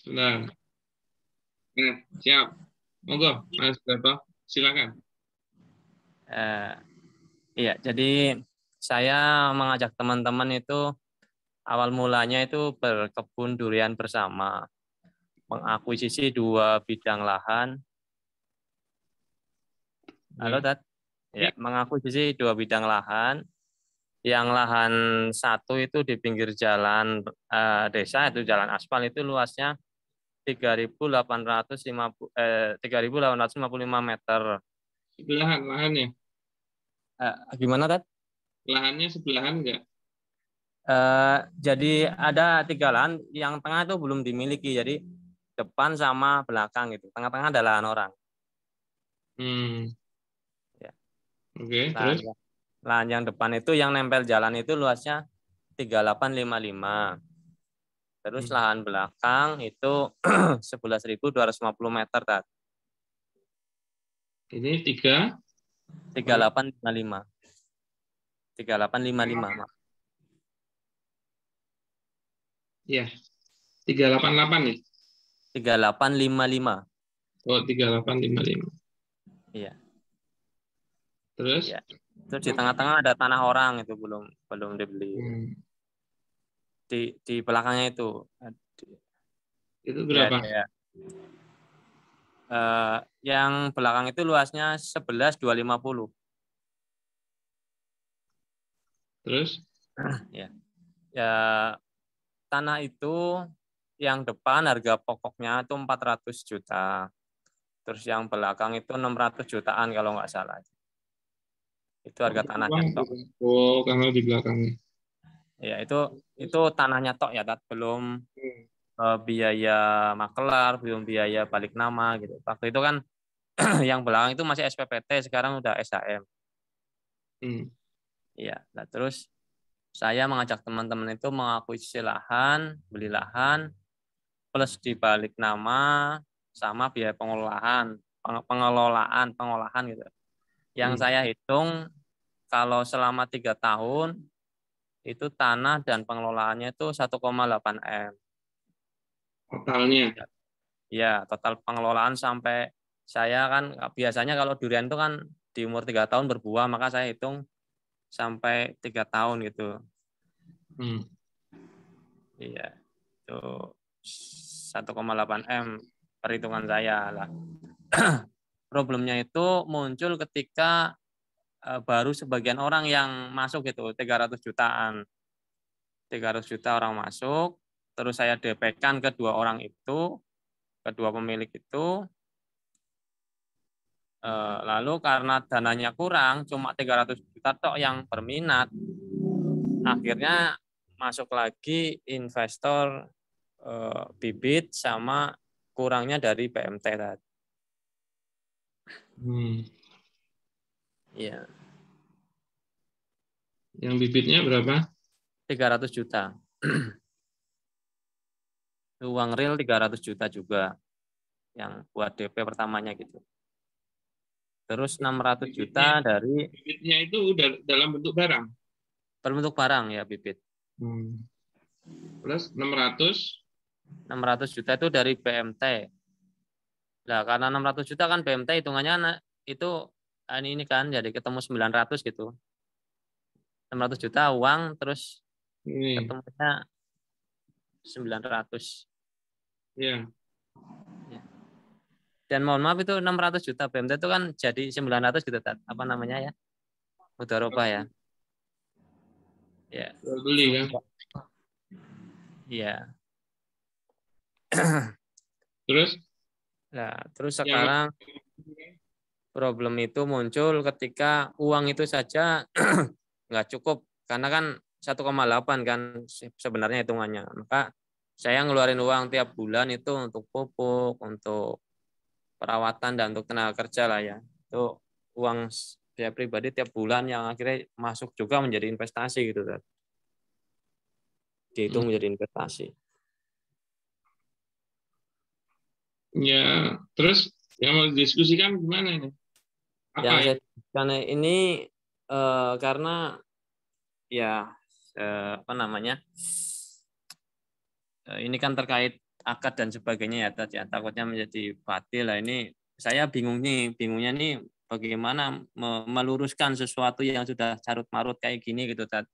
Sebentar. Nah, siap. Monggo, Mas Darto. Silakan. Eh, iya, jadi saya mengajak teman-teman itu awal mulanya itu berkebun durian bersama, mengakuisisi 2 bidang lahan. Halo, Ya. Tat? Ya, Ya. mengakuisisi 2 bidang lahan. Yang lahan satu itu di pinggir jalan desa, itu jalan aspal, itu luasnya 3.855 meter. Sebelahan lahannya. Gimana, Tat? Lahannya sebelahan enggak? Jadi ada 3 lahan, yang tengah itu belum dimiliki, jadi depan sama belakang itu, tengah-tengah ada lahan orang. Hmm. Ya. Oke, Lahan, terus? lahan yang depan itu yang nempel jalan itu luasnya 3.855. Terus Hmm. lahan belakang itu 11.250 meter, Tat. Ini tiga. Apa? 3855. 3855, Mak. Ya, 388 nih. 3855. Oh, 3855. Iya, Terus? iya. Terus di tengah-tengah ada tanah orang, itu belum belum dibeli. Hmm. Di belakangnya itu. Itu Ya, berapa? ya. Yang belakang itu luasnya 11.250. Terus? Ya. Ya, tanah itu yang depan harga pokoknya itu 400 juta. Terus yang belakang itu 600 jutaan kalau nggak salah. Itu Oh, harga tanahnya beruang tok. gitu. Oh, karena di belakangnya. Ya, itu Terus? tanahnya tok ya, Tat. Belum Hmm. biaya makelar, belum biaya balik nama gitu. Waktu itu kan yang belakang itu masih SPPT, sekarang udah SHM. Hmm. Iya, nah terus saya mengajak teman-teman itu mengakuisisi lahan, beli lahan, plus dibalik nama sama biaya pengelolaan, pengolahan gitu. Yang Hmm. saya hitung kalau selama 3 tahun itu tanah dan pengelolaannya itu 1,8 M. Totalnya. Ya, total pengelolaan sampai saya kan biasanya kalau durian itu kan di umur 3 tahun berbuah, maka saya hitung sampai 3 tahun gitu. Hmm. Iya, itu 1,8 M perhitungan saya lah. Problemnya itu muncul ketika baru sebagian orang yang masuk itu 300 jutaan. 300 juta orang masuk, terus saya DP-kan kedua orang itu, kedua pemilik itu, lalu karena dananya kurang, cuma 300 juta tok yang berminat, akhirnya masuk lagi investor bibit sama kurangnya dari PMT tadi. Hmm. Iya, Yang bibitnya berapa? 300 juta. Uang real 300 juta juga yang buat DP pertamanya gitu. Terus 600 Bibitnya, juta dari bibitnya itu udah dalam bentuk barang. berbentuk barang ya bibit. Hmm. Plus 600. 600 juta itu dari BMT. Nah, karena 600 juta kan BMT hitungannya itu ini kan jadi ketemu 900 gitu. 600 juta uang terus Ini. ketemunya 900. Ya. Ya. Dan mohon maaf itu 600 juta BMT itu kan jadi 900 gitu, apa namanya ya? Mudharabah ya. Ya. Jual beli kan. Iya. Terus Nah, terus yang sekarang problem itu muncul ketika uang itu saja nggak cukup karena kan 1,8 kan sebenarnya hitungannya. Maka saya ngeluarin uang tiap bulan itu untuk pupuk, untuk perawatan dan untuk tenaga kerja lah ya. Itu uang saya pribadi tiap bulan yang akhirnya masuk juga menjadi investasi gitu kan. hmm, Dihitung menjadi investasi. ya, terus yang mau didiskusikan gimana ini? Apa Yang ya? saya karena ini karena apa namanya? Ini kan terkait akad dan sebagainya ya tadi ya, takutnya menjadi batil lah. Ini saya bingungnya nih bagaimana meluruskan sesuatu yang sudah carut marut kayak gini gitu Tad.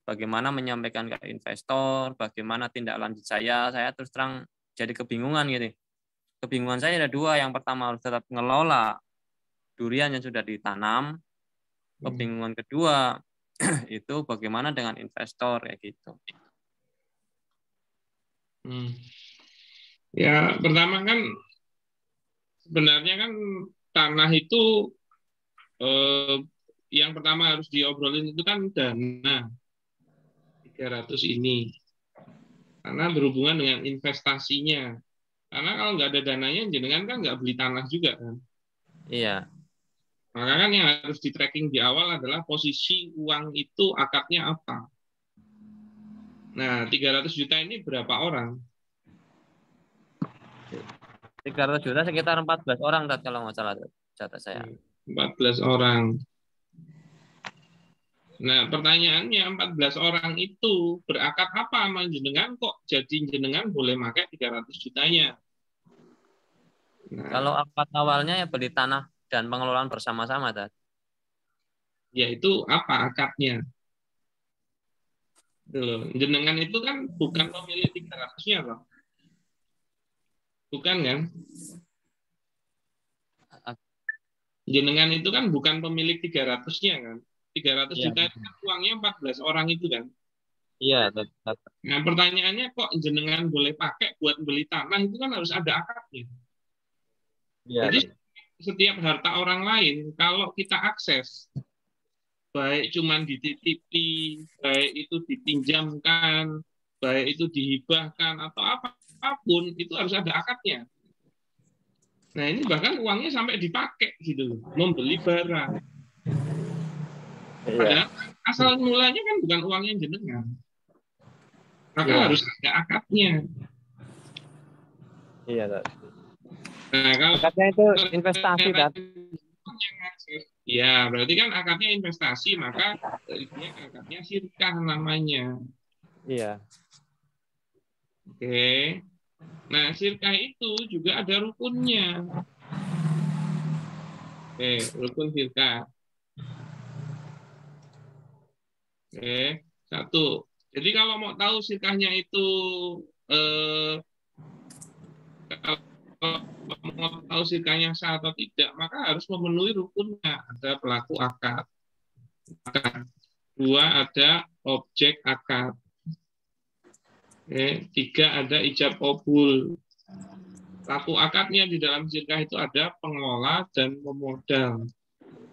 Bagaimana menyampaikan ke investor, bagaimana tindak lanjut saya terus terang jadi kebingungan gitu. Kebingungan saya ada dua. Yang pertama harus tetap ngelola durian yang sudah ditanam. Kebingungan kedua itu bagaimana dengan investor kayak gitu. Ya, pertama kan sebenarnya kan tanah itu yang pertama harus diobrolin itu kan dana 300 ini. Karena berhubungan dengan investasinya. Karena kalau nggak ada dananya, jenengan kan nggak beli tanah juga kan. Iya. Maka kan yang harus di tracking di awal adalah posisi uang itu akadnya apa. Nah, 300 juta ini berapa orang? 300 juta sekitar 14 orang Tad, kalau nggak salah data saya. 14 orang. Nah, pertanyaannya 14 orang itu berakad apa sama jenengan kok jadi jenengan boleh pakai 300 jutanya? Nah, kalau akad awalnya ya beli tanah dan pengelolaan bersama-sama Tad. yaitu apa akadnya? Jenengan itu kan bukan pemilik 300-nya loh. Bukan kan? Jenengan itu kan bukan pemilik 300-nya kan? 300 Iya. juta itu kan uangnya 14 orang itu kan? Iya. Nah, pertanyaannya kok jenengan boleh pakai buat beli tanah itu kan harus ada akadnya. Iya. Jadi setiap harta orang lain kalau kita akses, baik cuman dititipi, baik itu dipinjamkan, baik itu dihibahkan atau apapun itu harus ada akadnya. Nah, ini bahkan uangnya sampai dipakai gitu, membeli barang. Padahal asal mulanya kan bukan uangnya jenengan. Maka harus ada akadnya. Iya, Tad. Nah, kalau Akadnya itu investasi, Tad. Ya, berarti kan akadnya investasi, maka dia akadnya syirkah namanya. Iya. Oke. Nah, syirkah itu juga ada rukunnya. Oke, rukun syirkah. Oke, satu. Jadi kalau mau tahu syirkahnya itu kalau mau tahu syirkahnya sah atau tidak, maka harus memenuhi rukunnya. Ada pelaku akad. Dua, ada objek akad. Oke. Tiga, ada ijab qabul. Pelaku akadnya di dalam syirkah itu ada pengelola dan pemodal.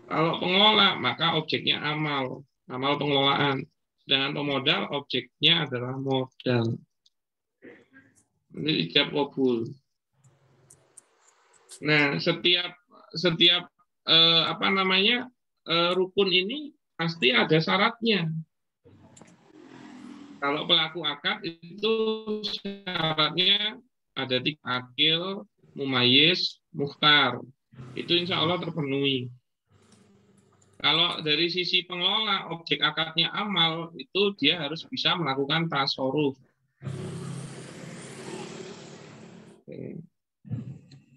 Kalau pengelola, maka objeknya amal pengelolaan. Sedangkan pemodal, objeknya adalah modal. Ini ijab qabul. Nah, setiap rukun ini pasti ada syaratnya. Kalau pelaku akad itu syaratnya ada 3, akil, mumayyiz, mukhtar. Itu insya Allah terpenuhi. Kalau dari sisi pengelola, objek akadnya amal, itu dia harus bisa melakukan tasarruf.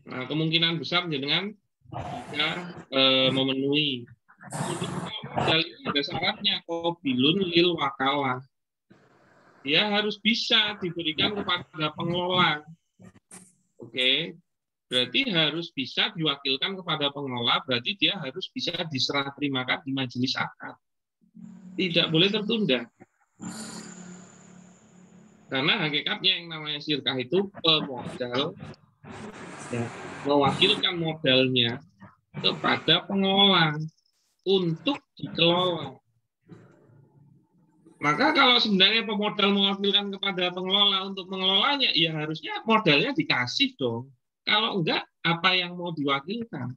Nah, kemungkinan besar dengan bisa memenuhi. Modal ini ada syaratnya, qabilun lil wakalah. Dia harus bisa diberikan kepada pengelola. Oke. Berarti harus bisa diwakilkan kepada pengelola, berarti dia harus bisa diserah terimakan di majelis akad. Tidak boleh tertunda. Karena hakikatnya yang namanya syirkah itu pemodal, ya, mewakilkan modalnya kepada pengelola untuk dikelola. Maka kalau sebenarnya pemodal mewakilkan kepada pengelola untuk mengelolanya, ya harusnya modalnya dikasih dong. Kalau enggak, apa yang mau diwakilkan?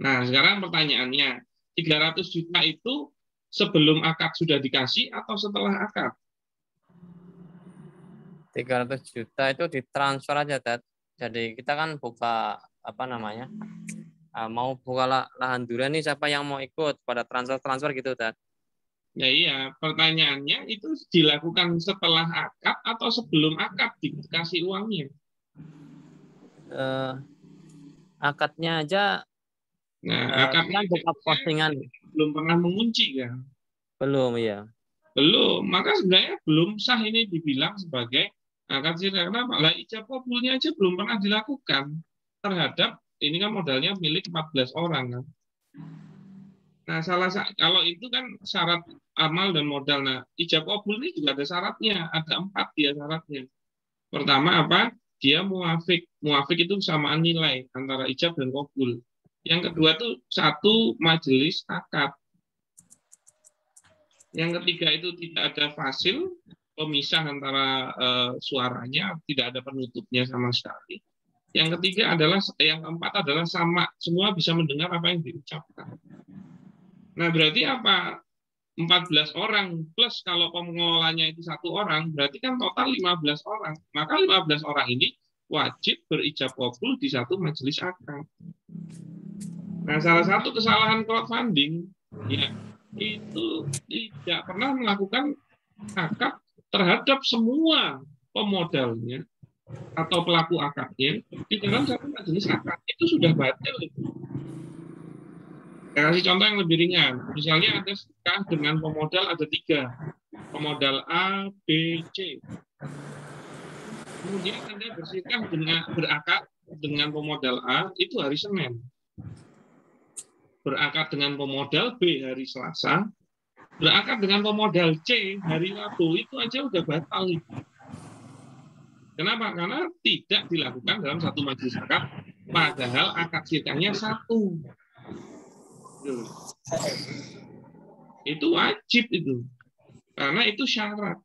Nah, sekarang pertanyaannya, 300 juta itu sebelum akad sudah dikasih atau setelah akad? 300 juta itu ditransfer aja, Tad. Jadi kita kan buka mau buka lahan durian nih, siapa yang mau ikut pada transfer gitu, Tad. Ya iya, pertanyaannya itu dilakukan setelah akad atau sebelumnya itu dilakukan setelah akad atau sebelum akad dikasih uangnya. Akadnya aja Nah, akadnya kan buka postingan belum pernah mengunci kan? belum ya. Belum, maka sebenarnya belum sah ini dibilang sebagai akad sirah. Kenapa? Lah ijab kabulnya aja belum pernah dilakukan terhadap ini kan modalnya milik 14 orang kan. Nah, kalau itu kan syarat amal dan modal. Nah, ijab kabul ini juga ada syaratnya, ada 4 dia syaratnya. Pertama apa? Dia muafik. Muafik itu kesamaan nilai antara ijab dan kabul. Yang kedua tuh satu majelis akad. Yang ketiga itu tidak ada fasil, pemisah antara suaranya, tidak ada penutupnya sama sekali. Yang ketiga adalah, yang keempat adalah sama, semua bisa mendengar apa yang diucapkan. Nah, berarti apa? 14 orang plus kalau pengelolanya itu 1 orang, berarti kan total 15 orang. Maka 15 orang ini wajib berijab kabul di satu majelis akad. Nah, salah satu kesalahan crowdfunding ya itu tidak pernah melakukan akad terhadap semua pemodalnya atau pelaku akadnya di dalam satu majelis akad. Itu sudah batal. Saya kasih contoh yang lebih ringan. Misalnya ada nikah dengan pemodal ada 3. Pemodal A, B, C. Kemudian Anda berakad dengan pemodal A itu hari Senin. Berakad dengan pemodal B hari Selasa. Berakad dengan pemodal C hari Rabu. Itu aja udah batal. Kenapa? Karena tidak dilakukan dalam satu majelis akad. Padahal akad sirkahnya 1. Itu wajib itu. Karena itu syarat.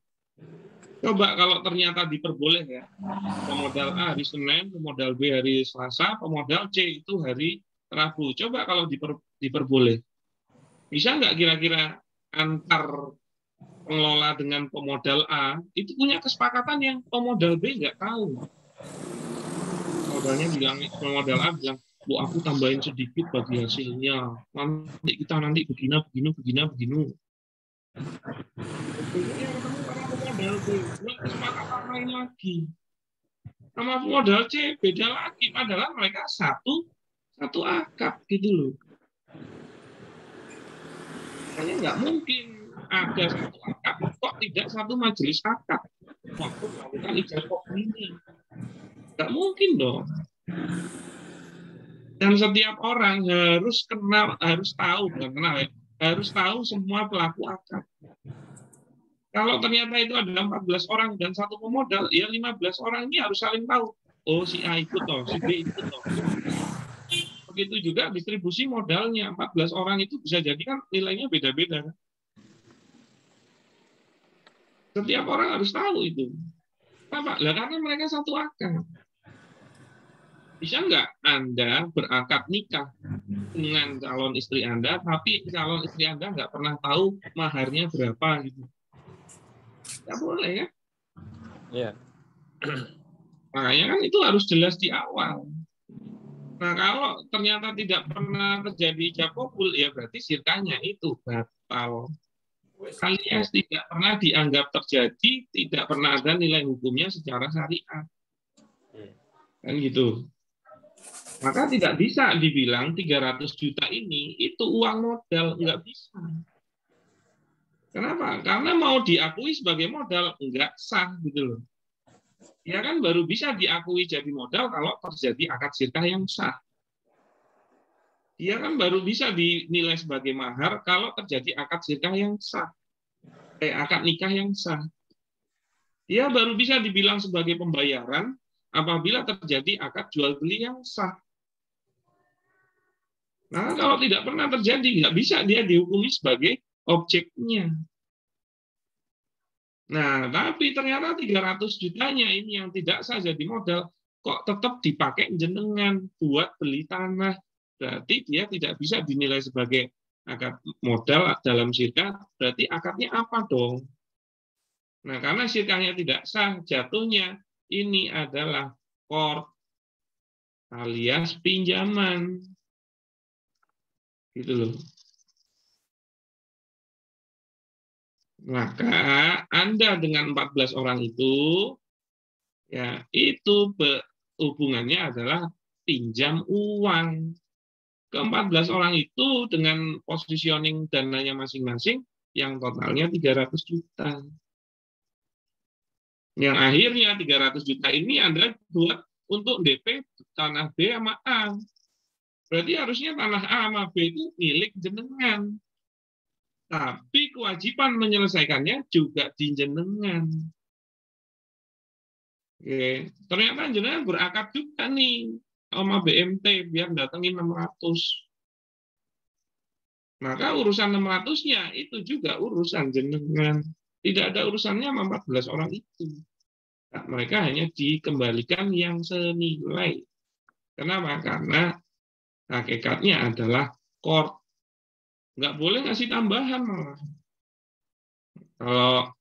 Coba kalau ternyata diperboleh ya. Pemodal A hari Senin, pemodal B hari Selasa, pemodal C itu hari Rabu. Coba kalau diperboleh. Bisa nggak kira-kira antar pengelola dengan pemodal A itu punya kesepakatan yang pemodal B nggak tahu. Pemodal A bilang, Bu, aku tambahin sedikit bagi hasilnya. Nanti kita begini. Yang ketemu sama pemodal B, buat kesepakatan lain lagi. Sama pemodal C beda lagi, padahal mereka satu akad gitu loh. Makanya nggak mungkin ada satu akad kok tidak satu majelis akad waktu melakukan ijab kabul ini. Nggak mungkin dong. Dan setiap orang harus tahu semua pelaku akad. Kalau ternyata itu ada 14 orang dan satu pemodal, ya 15 orang ini harus saling tahu. Oh, si A ikut toh, si B ikut toh. Begitu juga distribusi modalnya. 14 orang itu bisa jadi kan nilainya beda-beda. Setiap orang harus tahu itu. Kenapa? Lah karena mereka satu akad. Bisa nggak Anda berakad nikah dengan calon istri Anda, tapi calon istri Anda nggak pernah tahu maharnya berapa gitu? Nggak boleh ya? Iya. Makanya kan itu harus jelas di awal. Nah, kalau ternyata tidak pernah terjadi ijab kabul, ya berarti sirkahnya itu batal. Alias tidak pernah dianggap terjadi, tidak pernah ada nilai hukumnya secara syariat. Kan gitu. Maka tidak bisa dibilang 300 juta ini itu uang modal, nggak bisa. Kenapa? Karena mau diakui sebagai modal, nggak sah gitu loh. Ya kan baru bisa diakui jadi modal kalau terjadi akad sirkah yang sah. Dia kan baru bisa dinilai sebagai mahar kalau terjadi akad sirkah yang sah. Akad nikah yang sah. Dia baru bisa dibilang sebagai pembayaran apabila terjadi akad jual beli yang sah. Nah, kalau tidak pernah terjadi, nggak bisa dia dihukumi sebagai objeknya. Nah, tapi ternyata 300 jutanya ini yang tidak sah jadi modal, kok tetap dipakai jenengan buat beli tanah. Berarti dia tidak bisa dinilai sebagai akad modal dalam sirkah, berarti akadnya apa dong? Nah, karena sirkahnya tidak sah, jatuhnya ini adalah qard alias pinjaman. Gitu loh. Maka Anda dengan 14 orang itu, ya itu hubungannya adalah pinjam uang. Ke-14 orang itu dengan positioning dananya masing-masing, yang totalnya 300 juta. Yang akhirnya 300 juta ini Anda buat untuk DP tanah B sama A. Berarti harusnya tanah A sama B itu milik jenengan. Tapi kewajiban menyelesaikannya juga di jenengan. Oke. Ternyata jenengan berakad juga nih sama BMT biar datengin 600. Maka urusan 600-nya itu juga urusan jenengan. Tidak ada urusannya sama 14 orang itu. Nah, mereka hanya dikembalikan yang senilai. Kenapa? Karena hakikatnya adalah court. Nggak boleh ngasih tambahan malah. Kalau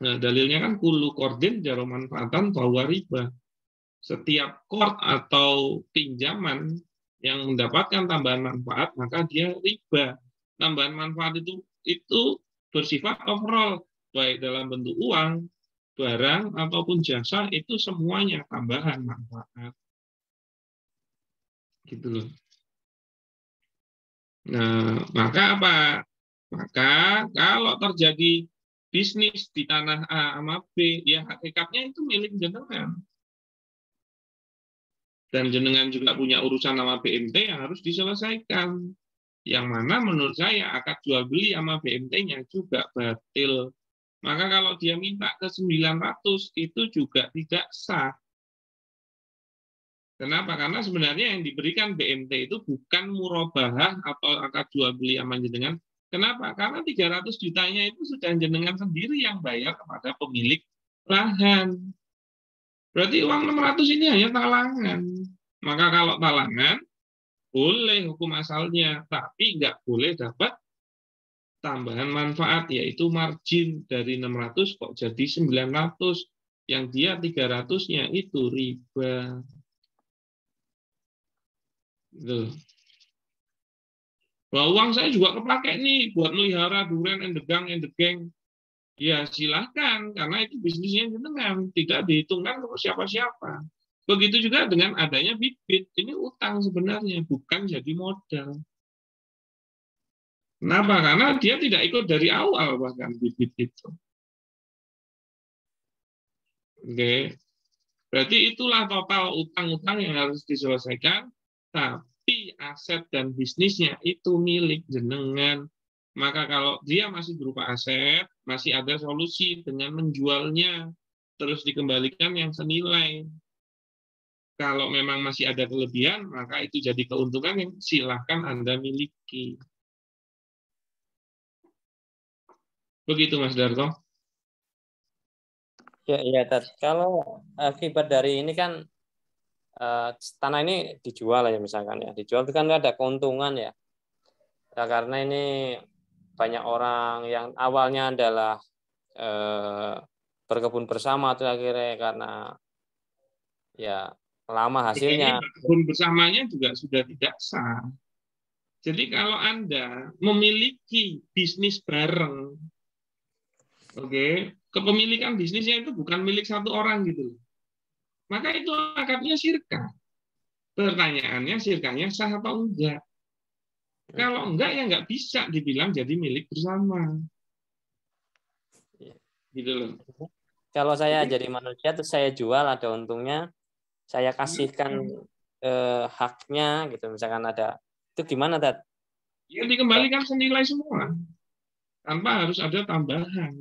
dalilnya kan kulu kordin jaro manfaatan bahwa riba. Setiap court atau pinjaman yang mendapatkan tambahan manfaat, maka dia riba. Tambahan manfaat itu bersifat overall, baik dalam bentuk uang, barang, ataupun jasa, itu semuanya tambahan manfaat. Gitu loh. Nah, maka apa? Maka kalau terjadi bisnis di tanah A sama B, ya hakikatnya itu milik jenengan. Dan jenengan juga punya urusan sama BMT yang harus diselesaikan. Yang mana menurut saya akad jual beli sama BMT-nya juga batil. Maka kalau dia minta ke 900 itu juga tidak sah. Kenapa? Karena sebenarnya yang diberikan BMT itu bukan murabahah atau akad jual beli sama jenengan. Kenapa? Karena 300 jutanya itu sudah jenengan sendiri yang bayar kepada pemilik lahan. Berarti uang 600 ini hanya talangan. Maka kalau talangan, boleh hukum asalnya, tapi nggak boleh dapat tambahan manfaat, yaitu margin dari 600 kok jadi 900. Yang dia 300-nya itu riba. Gitu. Bahwa uang saya juga kepake nih buat melihara durian endegang, endegeng. Ya silahkan, karena itu bisnisnya jenengan, tidak dihitungkan untuk siapa-siapa. Begitu juga dengan adanya bibit, ini utang sebenarnya, bukan jadi modal. Kenapa? Karena dia tidak ikut dari awal bahkan bibit itu. Oke. Berarti itulah total utang-utang yang harus diselesaikan, tapi aset dan bisnisnya itu milik jenengan. Maka kalau dia masih berupa aset, masih ada solusi dengan menjualnya, terus dikembalikan yang senilai. Kalau memang masih ada kelebihan, maka itu jadi keuntungan yang silahkan Anda miliki. Begitu Mas Darto. Ya, iya, Tat. Kalau akibat dari ini kan tanah ini dijual ya misalkan ya. Dijual itu kan ada keuntungan ya. Ya karena ini banyak orang yang awalnya adalah berkebun bersama atau akhirnya karena ya lama hasilnya. Berkebun bersamanya juga sudah tidak sah. Jadi kalau Anda memiliki bisnis bareng, oke, kepemilikan bisnisnya itu bukan milik satu orang gitu. Maka itu akadnya syirka. Pertanyaannya syirkanya sah atau enggak? Kalau enggak ya enggak bisa dibilang jadi milik bersama. Gitu loh. Kalau saya jadi manusia terus saya jual ada untungnya, saya kasihkan haknya gitu misalkan ada. Itu gimana, Tat? Ya dikembalikan senilai semua. Tanpa harus ada tambahan.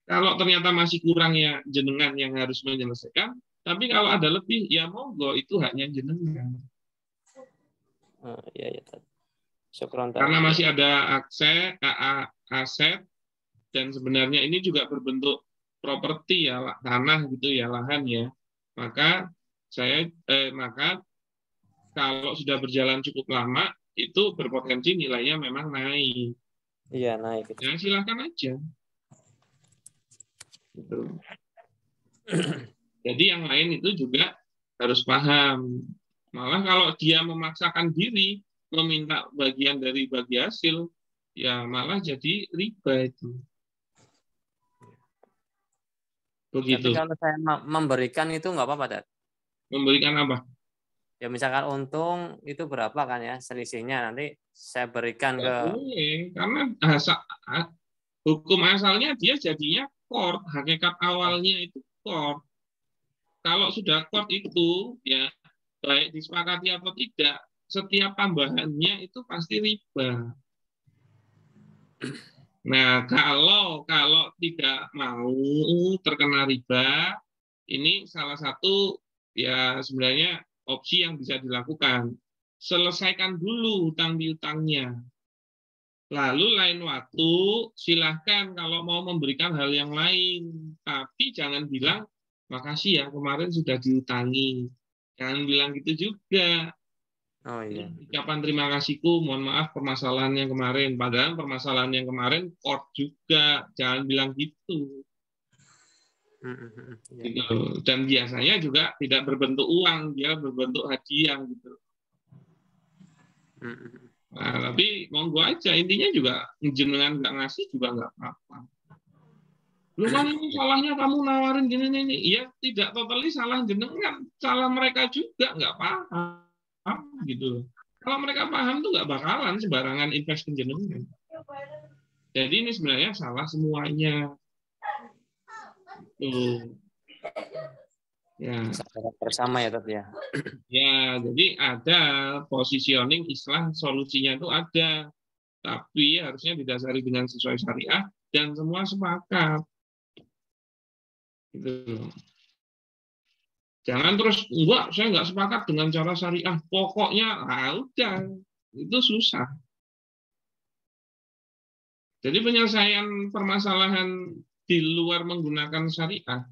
Kalau ternyata masih kurang ya jenengan yang harus menyelesaikan, tapi kalau ada lebih ya monggo itu haknya jenengan. Iya ya. Syukron, Karena masih ada aset dan sebenarnya ini juga berbentuk properti ya tanah gitu ya lahan ya. Maka maka kalau sudah berjalan cukup lama itu berpotensi nilainya memang naik. Iya naik. Ya silakan aja. Gitu. Jadi yang lain itu juga harus paham. Malah kalau dia memaksakan diri meminta bagian dari bagi hasil, ya malah jadi riba itu. Begitu. Tapi kalau saya memberikan itu nggak apa-apa, Dad? Memberikan apa? Ya misalkan untung itu berapa kan ya selisihnya, nanti saya berikan Nggak ke. boleh, karena hukum asalnya dia jadinya court, hakikat awalnya itu court. Kalau sudah court itu, ya baik disepakati atau tidak, setiap tambahannya itu pasti riba. Nah, kalau tidak mau terkena riba, ini salah satu ya sebenarnya opsi yang bisa dilakukan. Selesaikan dulu hutang piutangnya. Lalu lain waktu silahkan kalau mau memberikan hal yang lain. Tapi jangan bilang, makasih ya kemarin sudah diutangi. Jangan bilang gitu juga. Oh iya. Ucapan terima kasihku, mohon maaf permasalahan yang kemarin. Padahal permasalahan yang kemarin court juga. Jangan bilang gitu. Gitu. Dan biasanya juga tidak berbentuk uang, dia berbentuk hadiah gitu. Nah, tapi monggo aja, intinya juga jenengan nggak ngasih juga nggak apa-apa. Lu kan ini salahnya kamu nawarin gini ini, iya tidak totally salah jenengan, salah mereka juga nggak paham gitu. Kalau mereka paham tuh nggak bakalan sembarangan invest ke jenengan. Jadi ini sebenarnya salah semuanya. Tuh. Ya. Bersama ya, tapi ya. Ya, jadi ada positioning istilah solusinya itu ada, tapi harusnya didasari dengan sesuai syariah dan semua sepakat. Gitu. Jangan terus enggak, saya nggak sepakat dengan cara syariah. Pokoknya, udah itu susah. Jadi penyelesaian permasalahan di luar menggunakan syariah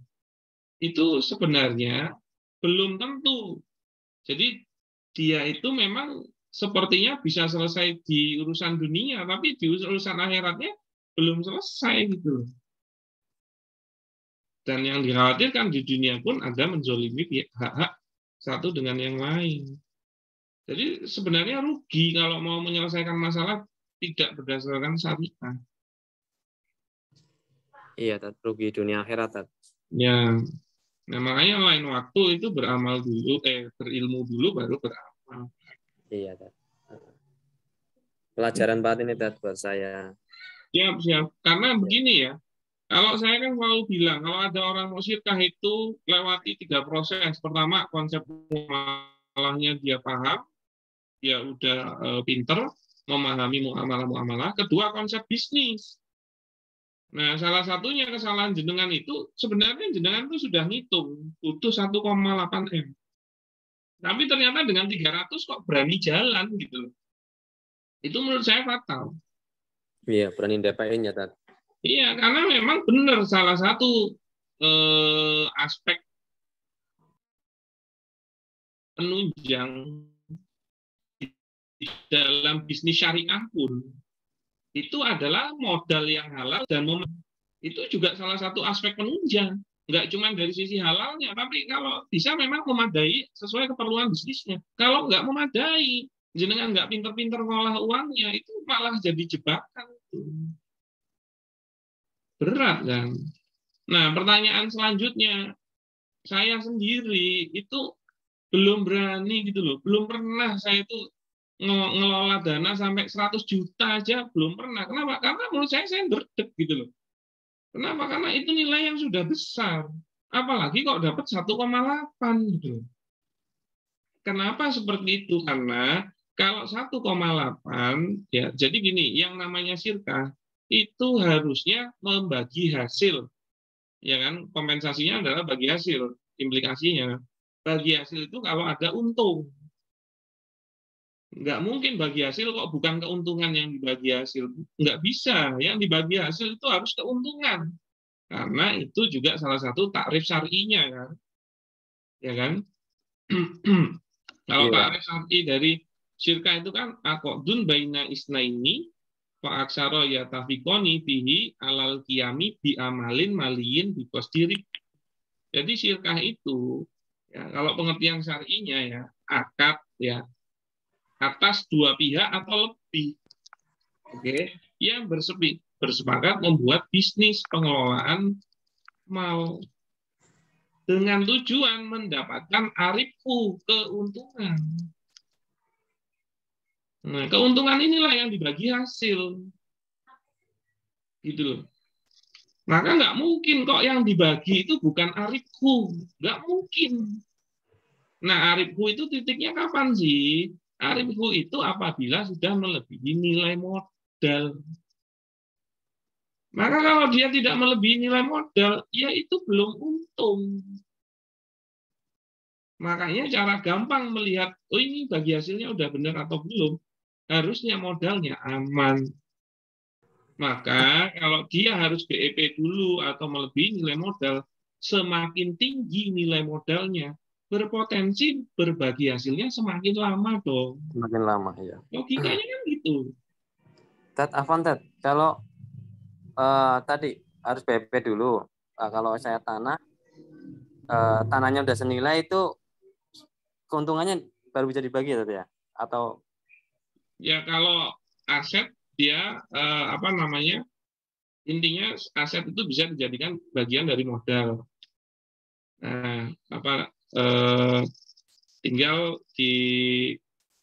itu sebenarnya belum tentu. Jadi dia itu memang sepertinya bisa selesai di urusan dunia, tapi di urusan akhiratnya belum selesai gitu. Dan yang dikhawatirkan di dunia pun ada menzolimi hak-hak satu dengan yang lain. Jadi sebenarnya rugi kalau mau menyelesaikan masalah tidak berdasarkan syariah. Iya, rugi dunia akhirat. Ya, nah makanya lain waktu itu beramal dulu, berilmu dulu baru beramal. Iya, Dad. Pelajaran batin itu buat saya. Siap. Karena begini ya, kalau saya kan selalu bilang, kalau ada orang musyirkah itu lewati 3 proses. Pertama, konsep muamalahnya dia paham, dia udah pinter, memahami muamalah-muamalah. Kedua, konsep bisnis. Nah, salah satunya kesalahan jenengan itu, sebenarnya jenengan itu sudah ngitung, butuh 1,8 M. Tapi ternyata dengan 300 kok berani jalan gitu. Itu menurut saya fatal. Iya, berani DPI nya, Dad. Iya, karena memang benar salah satu aspek penunjang di dalam bisnis syariah pun itu adalah modal yang halal dan itu juga salah satu aspek penunjang. Nggak cuma dari sisi halalnya, tapi kalau bisa memang memadai sesuai keperluan bisnisnya. Kalau nggak memadai, jenengan nggak pinter-pinter ngolah uangnya, itu malah jadi jebakan. Berat kan? Nah, pertanyaan selanjutnya, saya sendiri itu belum berani gitu loh, belum pernah saya itu ngelola dana sampai 100 juta aja belum pernah. Kenapa? Karena menurut saya berdek gitu loh. Kenapa? Karena itu nilai yang sudah besar. Apalagi kok dapat 1,8 gitu. Kenapa seperti itu? Karena kalau 1,8 ya jadi gini, yang namanya syirkah itu harusnya membagi hasil. Ya kan? Kompensasinya adalah bagi hasil, implikasinya. Bagi hasil itu kalau ada untung. Nggak mungkin bagi hasil kok bukan keuntungan yang dibagi hasil. Nggak bisa. Yang dibagi hasil itu harus keuntungan. Karena itu juga salah satu takrif syar'inya kan. Ya kan? Kalau takrif syar'i dari syirkah itu kan aqdun baina isnaini fa aksara ya tafiqoni bihi alal qiyami bi amalin maliyin bi qasdiri. Jadi syirkah itu ya, kalau pengertian syar'inya ya akad ya atas dua pihak atau lebih, yang bersepakat membuat bisnis pengelolaan mal. dengan tujuan mendapatkan aribhu, keuntungan. Nah, keuntungan inilah yang dibagi hasil. Gitu loh. Maka nggak mungkin kok yang dibagi itu bukan aribhu. Nggak mungkin. Nah, aribhu itu titiknya kapan sih? Aribhu itu apabila sudah melebihi nilai modal. Maka kalau dia tidak melebihi nilai modal, ya itu belum untung. Makanya cara gampang melihat, oh ini bagi hasilnya udah benar atau belum, harusnya modalnya aman. Maka kalau dia harus BEP dulu atau melebihi nilai modal, semakin tinggi nilai modalnya, berpotensi berbagi hasilnya semakin lama dong. Semakin lama ya. Logikanya kan gitu. Ted, Afwan, Ted, kalau tadi harus BEP dulu. Kalau saya tanahnya udah senilai itu keuntungannya baru bisa dibagi ya, Ted, ya? Atau Ya kalau aset dia intinya aset itu bisa dijadikan bagian dari modal. Nah, tinggal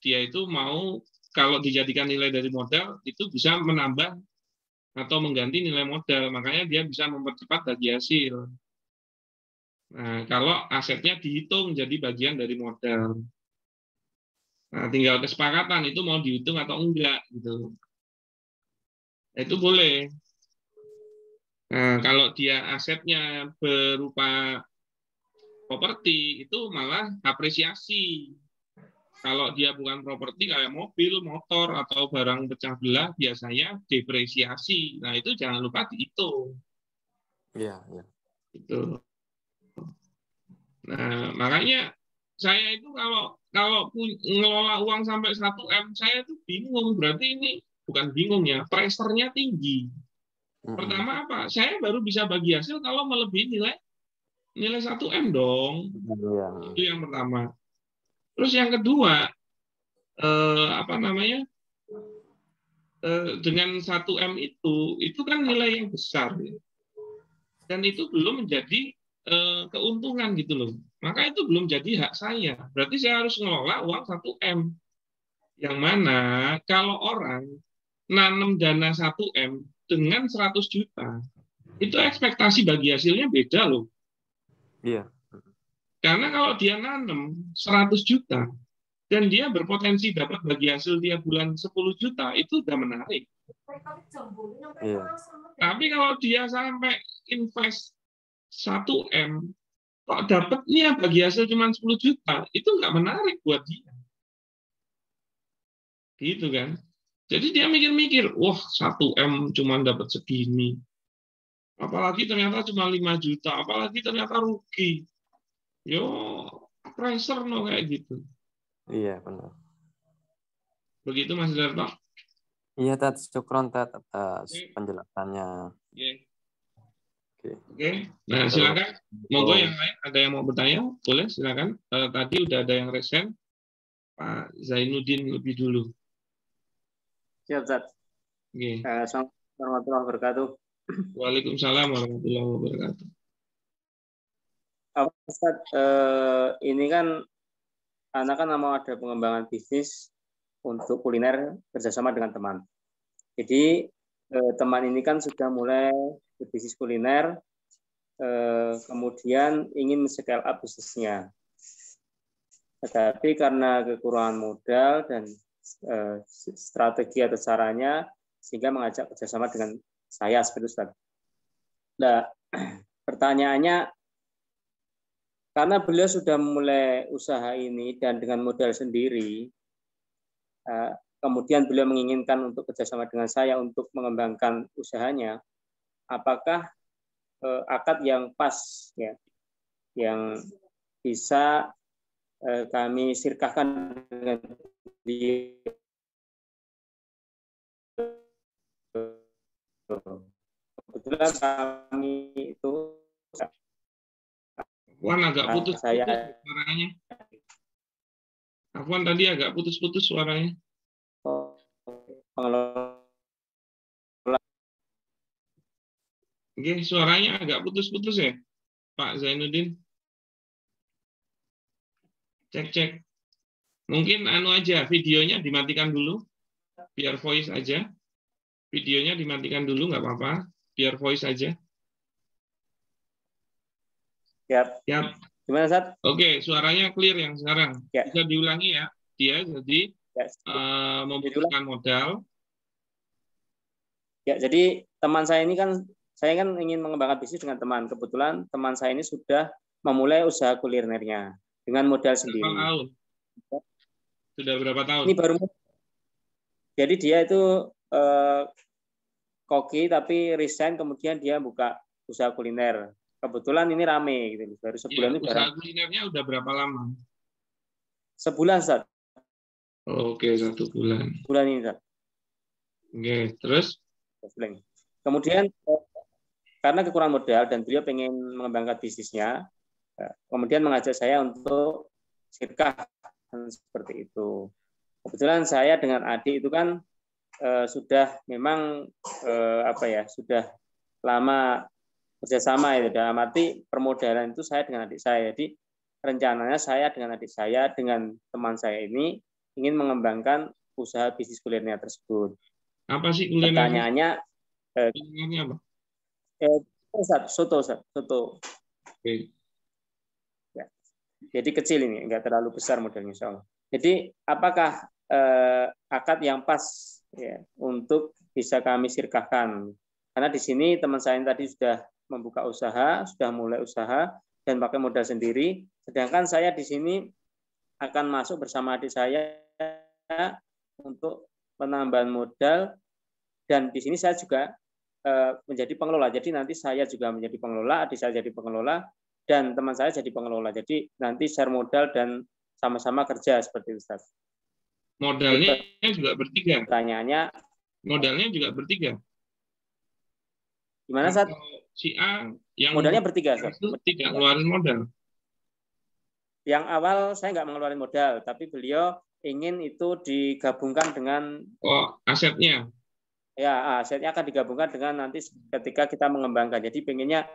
dia itu mau kalau dijadikan nilai dari modal itu bisa menambah atau mengganti nilai modal, makanya dia bisa mempercepat bagi hasil. Nah, kalau asetnya dihitung jadi bagian dari modal. Nah, tinggal kesepakatan itu mau dihitung atau enggak gitu. Nah, itu boleh. Nah, kalau dia asetnya berupa properti itu malah apresiasi. Kalau dia bukan properti kayak mobil, motor atau barang pecah belah biasanya depresiasi. Nah, itu jangan lupa dihitung. iya, iya. Itu. Nah, makanya saya itu kalau ngelola uang sampai 1 M, saya itu bingung. Berarti ini bukan bingung ya, pressure-nya tinggi. Pertama apa? Saya baru bisa bagi hasil kalau melebihi nilai 1 M dong. Iya. Itu yang pertama. Terus yang kedua, dengan 1 M itu kan nilai yang besar. Ya. Dan itu belum menjadi keuntungan gitu loh. Maka itu belum jadi hak saya. Berarti saya harus ngelola uang 1 M. Yang mana kalau orang nanam dana 1 M dengan 100 juta, itu ekspektasi bagi hasilnya beda loh. Iya. Karena kalau dia nanam 100 juta, dan dia berpotensi dapat bagi hasil dia bulan 10 juta, itu udah menarik. Iya. Tapi kalau dia sampai invest 1 M, kok dapatnya bagi hasil cuma 10 juta, itu nggak menarik buat dia. Gitu kan. Jadi dia mikir-mikir, wah 1 M cuma dapat segini. Apalagi ternyata cuma 5 juta, apalagi ternyata rugi. Yo, pressure no kayak gitu. Iya, benar. Begitu Mas Darto. Iya, Ted, syukron, Ted, atas penjelasannya. Oke. Nah, silakan. Monggo yang lain, ada yang mau bertanya? Boleh, silakan. Tadi udah ada yang resen. Pak Zainuddin lebih dulu. Siap, Zat. Assalamualaikum warahmatullahi wabarakatuh. Waalaikumsalam warahmatullahi wabarakatuh. Ustaz, ini kan anak kan mau ada pengembangan bisnis untuk kuliner kerjasama dengan teman. Jadi teman ini kan sudah mulai berbisnis kuliner, kemudian ingin men-scale up bisnisnya. Tetapi karena kekurangan modal dan strategi atau caranya, sehingga mengajak kerjasama dengan saya seperti itu, Ustaz. Nah, pertanyaannya, karena beliau sudah mulai usaha ini dan dengan modal sendiri, kemudian beliau menginginkan untuk kerjasama dengan saya untuk mengembangkan usahanya, apakah akad yang pas, ya, yang bisa kami sirkahkan dengan dia? Kebetulan kami itu Afwan agak putus suaranya. Afwan tadi agak putus-putus suaranya. Oke, suaranya agak putus-putus ya, Pak Zainuddin. Cek. Mungkin anu aja, videonya dimatikan dulu, biar voice aja. Videonya dimatikan dulu, nggak apa-apa, biar voice aja. Ya. Ya. Gimana, Ustaz? Oke, suaranya clear yang sekarang. Ya. Bisa diulangi ya. Dia jadi Ya. membutuhkan modal. Ya, jadi teman saya kan ingin mengembangkan bisnis dengan teman. Kebetulan teman saya ini sudah memulai usaha kulinernya dengan modal sendiri. Berapa tahun? Sudah berapa tahun? Ini baru. Jadi dia itu koki tapi resign, kemudian dia buka usaha kuliner. Kebetulan ini rame gitu. Baru sebulan ya, itu. Usaha kulinernya udah berapa lama? Sebulan, Ustaz. Oke, 1 bulan. Bulan ini, Ustaz. Oke, terus? Kemudian karena kekurangan modal dan beliau pengen mengembangkan bisnisnya, kemudian mengajak saya untuk sirkah seperti itu. Kebetulan saya dengan adik itu kan sudah memang sudah lama kerjasama itu. Dalam arti permodalan itu saya dengan adik saya. Jadi rencananya saya dengan adik saya dengan teman saya ini ingin mengembangkan usaha bisnis kulinernya tersebut. Apa sih kuliner? Pertanyaannya, kulinernya apa? Soto. Oke. Ya. Jadi kecil ini, enggak terlalu besar modelnya, insya Allah. Jadi apakah akad yang pas ya, untuk bisa kami sirkahkan? Karena di sini teman saya tadi sudah membuka usaha, sudah mulai usaha dan pakai modal sendiri. Sedangkan saya di sini akan masuk bersama adik saya untuk penambahan modal, dan di sini saya juga menjadi pengelola. Jadi nanti saya juga menjadi pengelola, adik saya jadi pengelola, dan teman saya jadi pengelola. Jadi nanti share modal dan sama-sama kerja seperti itu, Ustaz. Modalnya juga bertiga. Pertanyaannya, modalnya juga bertiga. Gimana, Ustaz? Si A yang modalnya bertiga, Ustaz. Tidak ngeluarin modal. Yang awal saya nggak mengeluarkan modal, tapi beliau ingin itu digabungkan dengan asetnya. Ya, asetnya akan digabungkan dengan nanti ketika kita mengembangkan. Jadi pengennya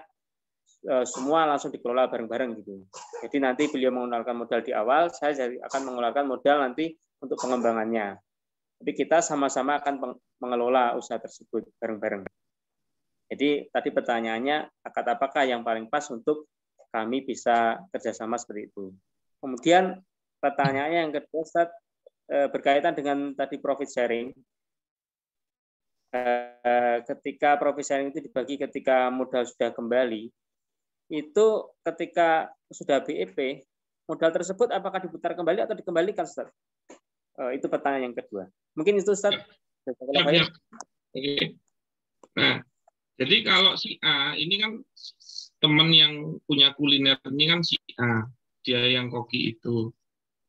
semua langsung dikelola bareng-bareng gitu. Jadi nanti beliau mengeluarkan modal di awal, saya akan mengeluarkan modal nanti untuk pengembangannya. Tapi kita sama-sama akan mengelola usaha tersebut bareng-bareng. Jadi tadi pertanyaannya, akad apakah yang paling pas untuk kami bisa kerjasama seperti itu. Kemudian pertanyaannya yang kedua, Ustaz, berkaitan dengan tadi profit sharing. Ketika profit sharing itu dibagi ketika modal sudah kembali, itu ketika sudah BEP, modal tersebut apakah diputar kembali atau dikembalikan, Ustaz? Itu pertanyaan yang kedua. Mungkin itu, Ustaz. Oke. Nah, jadi kalau si A ini kan teman yang punya kuliner ini kan si A, dia yang koki itu.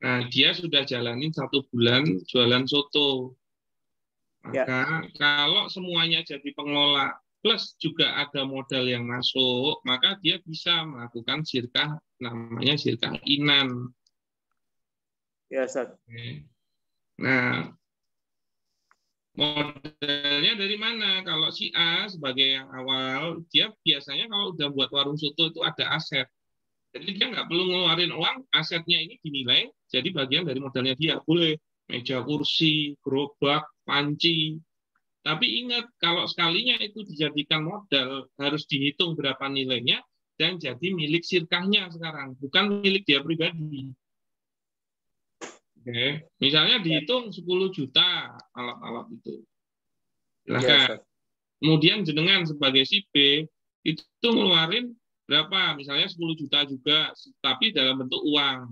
Nah, dia sudah jalanin 1 bulan jualan soto. Maka kalau semuanya jadi pengelola plus juga ada modal yang masuk, maka dia bisa melakukan sirkah, namanya sirkah inan. Ya, Ustaz. Nah, modalnya dari mana? Kalau si A sebagai yang awal, dia biasanya kalau udah buat warung soto itu ada aset. Jadi dia nggak perlu ngeluarin uang, asetnya ini dinilai jadi bagian dari modalnya dia. Boleh meja kursi, gerobak, panci. Tapi ingat, kalau sekalinya itu dijadikan modal, harus dihitung berapa nilainya dan jadi milik sirkahnya sekarang, bukan milik dia pribadi. Oke. Misalnya dihitung 10 juta alat-alat itu. Silakan. Kemudian jenengan sebagai si B itu ngeluarin berapa? Misalnya 10 juta juga, tapi dalam bentuk uang.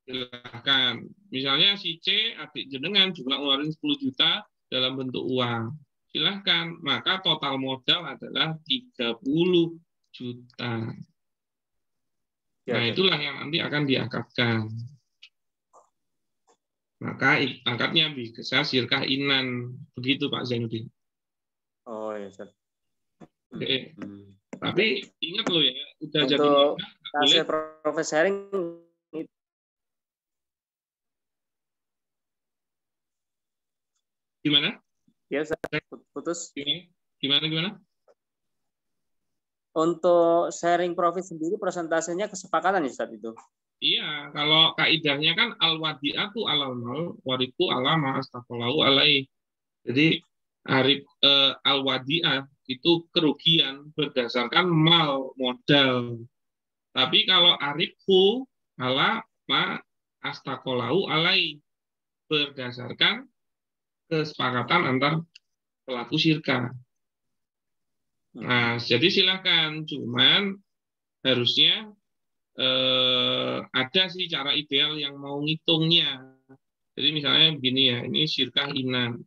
Silakan. Misalnya si C, adik jenengan juga ngeluarin 10 juta dalam bentuk uang. Silahkan. Maka total modal adalah 30 juta. Nah, itulah yang nanti akan diakadkan. Maka akadnya bisa sirkah inan. Begitu Pak Zainuddin. Oh, ya, Ustaz. Oke. Tapi ingat loh ya, udah untuk jadi modal. Hasil profit sharing gimana? Ya, putus. Gimana? Untuk sharing profit sendiri, persentasenya kesepakatan ya, Ustaz, itu? Iya, kalau kaidahnya kan al-wadi'atu alal mal, wariku alama astaqallahu alaih. Jadi al-wadi'ah itu kerugian berdasarkan mal modal. Tapi kalau arifku ala ma astaqallahu alaih berdasarkan kesepakatan antar pelaku syirka. Nah, jadi silakan, cuman harusnya ada sih cara ideal yang mau ngitungnya. Jadi misalnya begini ya, ini syirkah inan.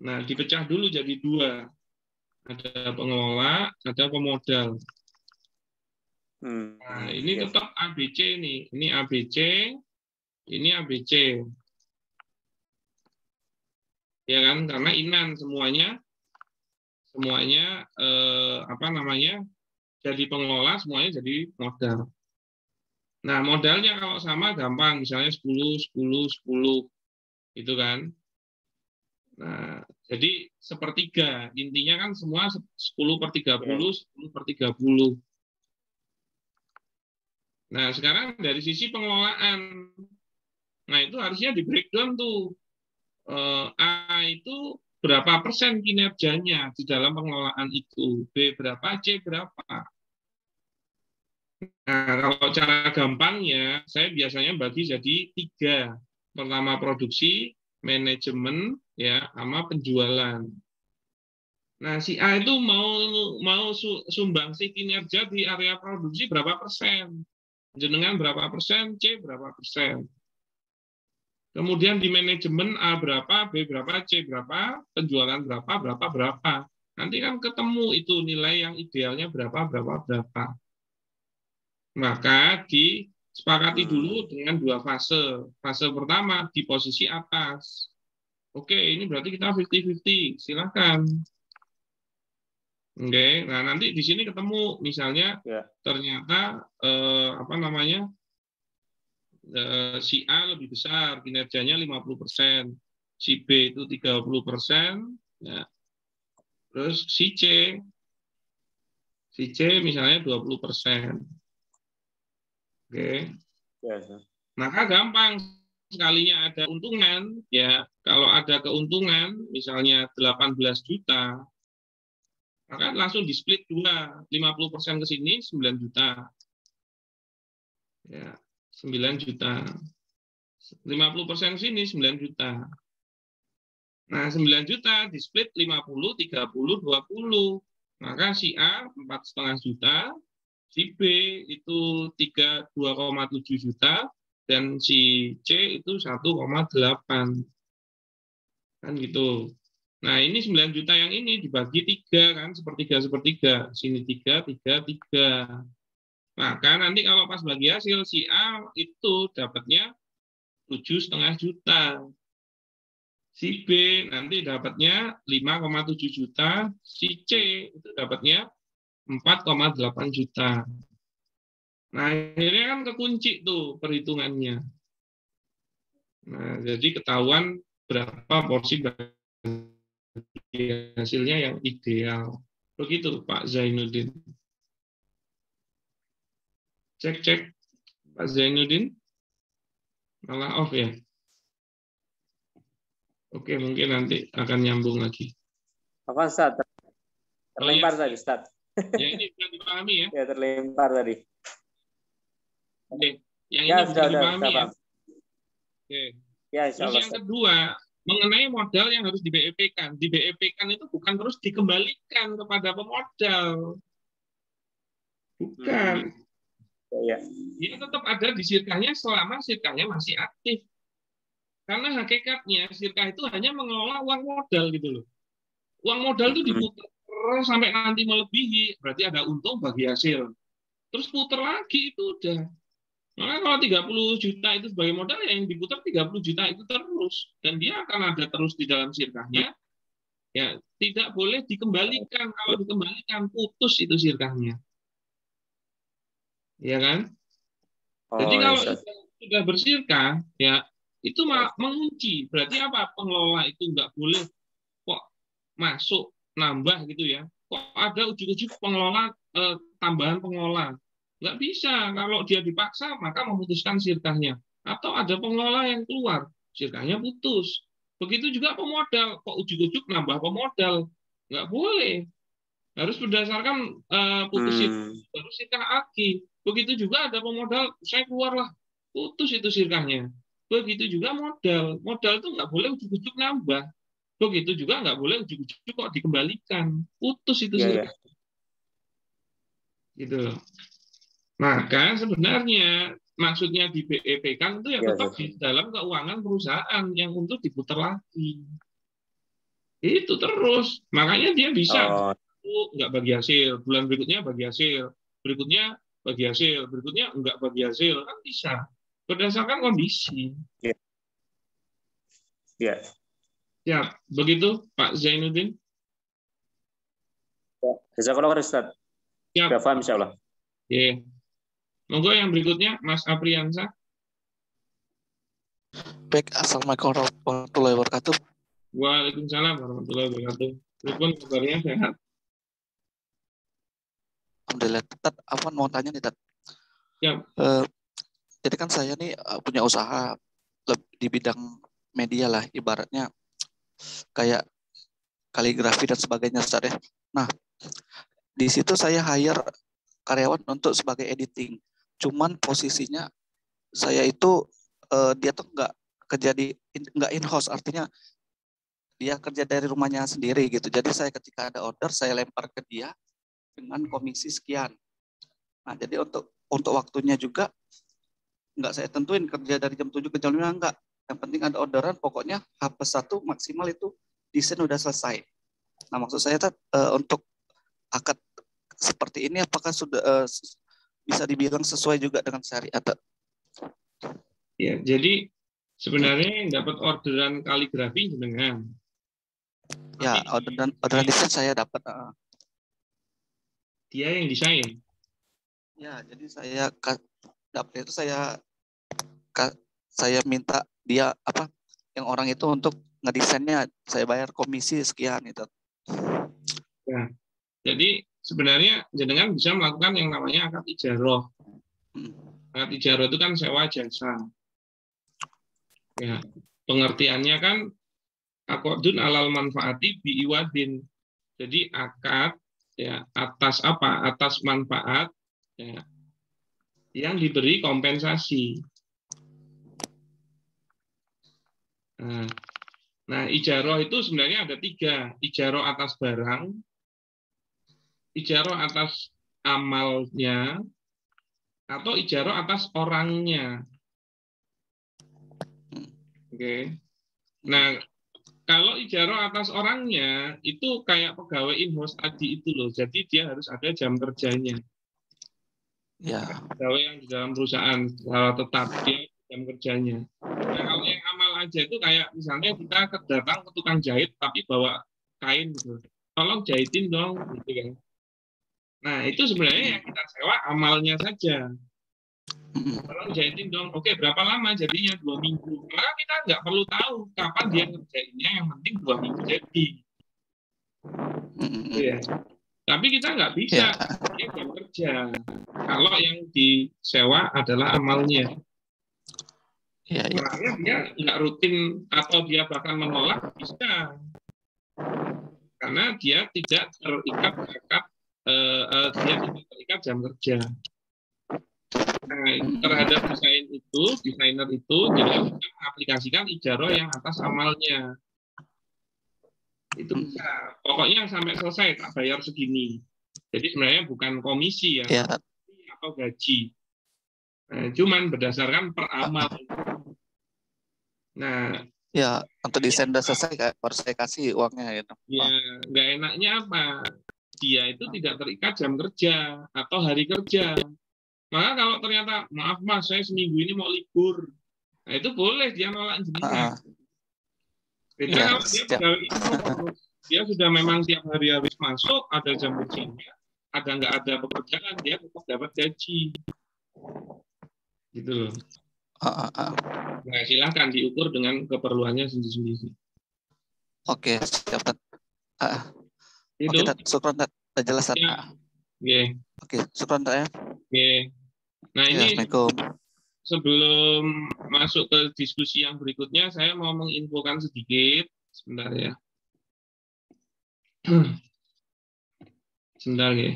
Nah, dipecah dulu jadi dua. Ada pengelola, ada pemodal. Nah, ini tetap ABC nih. Ini ABC, ini ABC. Ya kan, karena inan semuanya apa namanya? Jadi pengelola, semuanya jadi modal. Nah, modalnya kalau sama gampang, misalnya 10, 10, 10, itu kan. Nah, jadi sepertiga, intinya kan semua 10/30, 10/30. Nah, sekarang dari sisi pengelolaan, nah itu harusnya di breakdown tuh. A itu berapa persen kinerjanya di dalam pengelolaan itu, B berapa, C berapa. Nah, kalau cara gampangnya, saya biasanya bagi jadi 3. Pertama produksi, manajemen, ya, sama penjualan. Nah, si A itu mau sumbangsi kinerja di area produksi berapa persen? Jenengan berapa persen, C berapa persen? Kemudian di manajemen A berapa, B berapa, C berapa, penjualan berapa. Nanti kan ketemu itu nilai yang idealnya berapa. Maka disepakati dulu dengan 2 fase. Fase pertama di posisi atas. Oke, ini berarti kita 50-50. Silakan. Oke, nah nanti di sini ketemu misalnya ternyata apa namanya? Si A lebih besar kinerjanya 50%, si B itu 30%, ya. Terus si C misalnya 20%. Oke. Maka gampang sekalinya ada untungan, ya. Kalau ada keuntungan misalnya 18 juta, maka langsung di split 2, 50% ke sini 9 juta. Ya. 9 juta. 50% sini 9 juta. Nah, 9 juta di split 50, 30, 20. Maka si A 4,5 juta, si B itu 2,7 juta, dan si C itu 1,8. Kan gitu. Nah, ini 9 juta yang ini dibagi 3 kan, sepertiga. Sini 3, 3, 3. Maka nanti kalau pas bagi hasil si A itu dapatnya 7,5 juta. Si B nanti dapatnya 5,7 juta. Si C itu dapatnya 4,8 juta. Nah, akhirnya kan kekunci tuh perhitungannya. Nah, jadi ketahuan berapa porsi hasilnya yang ideal. Begitu Pak Zainuddin. Cek Pak Zainuddin, malah off ya. Oke, mungkin nanti akan nyambung lagi. Apa Ustaz? Terlempar tadi Ustaz. Ya, ini bisa dipahami ya. Ya, terlempar tadi. Oke, yang ya, ini bisa dipahami ya. Oke. Ya, terus yang kedua, mengenai modal yang harus di BEP-kan. Di BEP-kan itu bukan terus dikembalikan kepada pemodal. Bukan. Ya. Dia tetap ada di sirkahnya selama sirkahnya masih aktif. Karena hakikatnya sirkah itu hanya mengelola uang modal gitu loh. Uang modal itu diputar sampai nanti melebihi, berarti ada untung bagi hasil. Terus putar lagi itu udah. Maka kalau 30 juta itu sebagai modal, yang diputar 30 juta itu terus. Dan dia akan ada terus di dalam sirkahnya. Ya, tidak boleh dikembalikan. Kalau dikembalikan, putus itu sirkahnya. Ya kan? Jadi kalau sudah bersirkah, ya itu mengunci. Berarti apa? Pengelola itu nggak boleh kok masuk nambah gitu ya. Kok ada ujuk-ujuk pengelola tambahan pengelola. Nggak bisa. Kalau dia dipaksa, maka memutuskan sirkahnya. Atau ada pengelola yang keluar, sirkahnya putus. Begitu juga pemodal. Kok ujuk-ujuk nambah pemodal? Nggak boleh. Harus berdasarkan putus sirkah, baru sirkah aki. Begitu juga ada pemodal, saya keluarlah, putus itu sirkahnya. Begitu juga modal. Modal itu nggak boleh ujuk-ujuk nambah. Begitu juga nggak boleh ujuk-ujuk kok dikembalikan. Putus itu sirkah. Gitu. Maka sebenarnya maksudnya di BEP kan itu ya tetap di dalam keuangan perusahaan yang untuk diputar lagi. Itu terus. Makanya dia bisa nggak bagi hasil. Bulan berikutnya bagi hasil. Berikutnya bagi hasil. Berikutnya nggak bagi hasil. Kan bisa. Berdasarkan kondisi. Ya. Ya, begitu Pak Zainuddin. Jazakallah khairan Ustaz. Ya. Sudah paham insyaallah. Oke. Monggo yang berikutnya Mas Apriansa. Baik, assalamualaikum warahmatullahi wabarakatuh. Waalaikumsalam warahmatullahi wabarakatuh. Rukun kabarnya sehat. Alhamdulillah. Tat, Afwan mau tanya nih, Tat. Ya. Jadi kan saya nih punya usaha di bidang media lah, ibaratnya kayak kaligrafi dan sebagainya, Ustaz ya. Nah, di situ saya hire karyawan untuk sebagai editing. Cuman posisinya saya itu dia tuh nggak in-house, artinya dia kerja dari rumahnya sendiri gitu. Jadi saya ketika ada order saya lempar ke dia dengan komisi sekian. Nah, jadi untuk waktunya juga nggak saya tentuin kerja dari jam 7 ke jam 5, enggak. Yang penting ada orderan, pokoknya H+1 maksimal itu desain udah selesai. Nah, maksud saya untuk akad seperti ini apakah sudah bisa dibilang sesuai juga dengan syariat? Ya, jadi sebenarnya yang dapat orderan kaligrafi dengan ya orderan desain saya dapat. Dia yang desain. Ya, jadi saya dapat itu saya minta dia yang orang itu untuk ngedesainnya, saya bayar komisi sekian itu. Ya, jadi sebenarnya jenengan bisa melakukan yang namanya akad ijaroh. Akad ijaroh itu kan sewa jasa. Ya, pengertiannya kan aqdun alal manfaati bi iwadin. Jadi akad ya atas apa? Atas manfaat ya, yang diberi kompensasi. Nah, ijaroh itu sebenarnya ada 3. Ijaroh atas barang, ijaroh atas amalnya, atau ijaroh atas orangnya. Oke. Nah, kalau ijaroh atas orangnya, itu kayak pegawai in-house tadi itu loh. Jadi dia harus ada jam kerjanya. Ya. Pegawai yang di dalam perusahaan secara tetap dia jam kerjanya. Nah, kalau yang amal aja itu kayak misalnya kita datang ke tukang jahit tapi bawa kain gitu. Tolong jahitin dong gitu kan. Nah, itu sebenarnya yang kita sewa amalnya saja. Tolong jahitin dong. Oke, berapa lama jadinya? 2 minggu. Maka kita nggak perlu tahu kapan dia ngerjainnya, yang penting 2 minggu jadi. Ya. Tapi kita nggak bisa dia jam kerja. Kalau yang disewa adalah amalnya. Makanya dia nggak rutin atau dia bahkan menolak bisa. Karena dia tidak terikat dia tidak terikat jam kerja. Nah, terhadap desainer itu jadi kita mengaplikasikan ijaroh yang atas amalnya. Itu bisa. Pokoknya sampai selesai tak bayar segini. Jadi sebenarnya bukan komisi ya. Atau gaji. Nah, cuman berdasarkan per amal. Nah, ya untuk desain udah selesai baru saya kasih uangnya gitu. Ya, nggak enaknya apa? Dia itu tidak terikat jam kerja atau hari kerja. Maka kalau ternyata maaf Mas, saya seminggu ini mau libur, nah itu boleh dia nolak jenengan. Beda kalau dia pegawai itu dia sudah memang tiap hari harus masuk, ada jam kerjanya, ada nggak ada pekerjaan, dia tetap dapat gaji. Gitu loh. Nah, silahkan diukur dengan keperluannya sendiri-sendiri. Oke, siap. Itu. Oke, syukran, jelas. Ya. Oke. Oke, syukran Pak ya. Oke. Nah, Ya, ini Assalamualaikum. sebelum masuk ke diskusi yang berikutnya, saya mau menginfokan sedikit. Sebentar ya. Sebentar ya.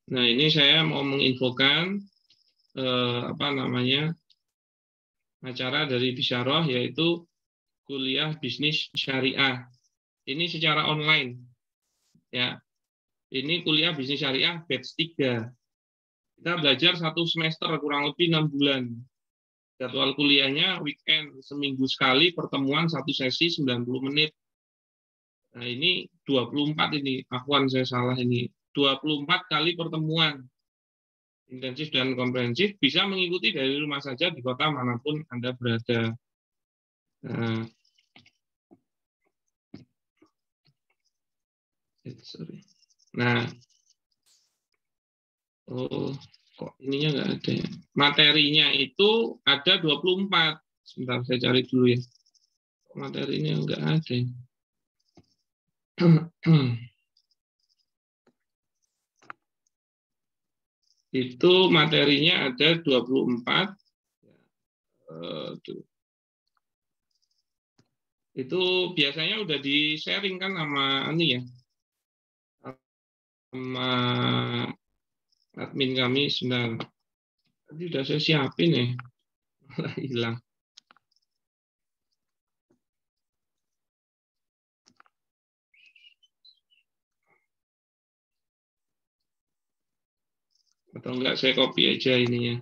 Nah, ini saya mau menginfokan acara dari Bisyarah, yaitu kuliah bisnis syariah. Ini secara online. Ya. Ini kuliah bisnis syariah batch 3. Kita belajar 1 semester kurang lebih 6 bulan. Jadwal kuliahnya weekend, seminggu sekali pertemuan 1 sesi 90 menit. Nah, ini 24 ini. Akuan saya salah ini. 24 kali pertemuan. Intensif dan komprehensif, bisa mengikuti dari rumah saja di kota manapun Anda berada. Nah, kok ininya nggak ada ya. Materinya itu ada 24. Sebentar, saya cari dulu ya. Materinya nggak ada. Itu materinya ada 24. Itu biasanya udah di-sharing kan sama ini ya. Sama admin kami. Sebentar. Tadi udah saya siapin ya. Malah hilang. Atau enggak saya copy aja ininya.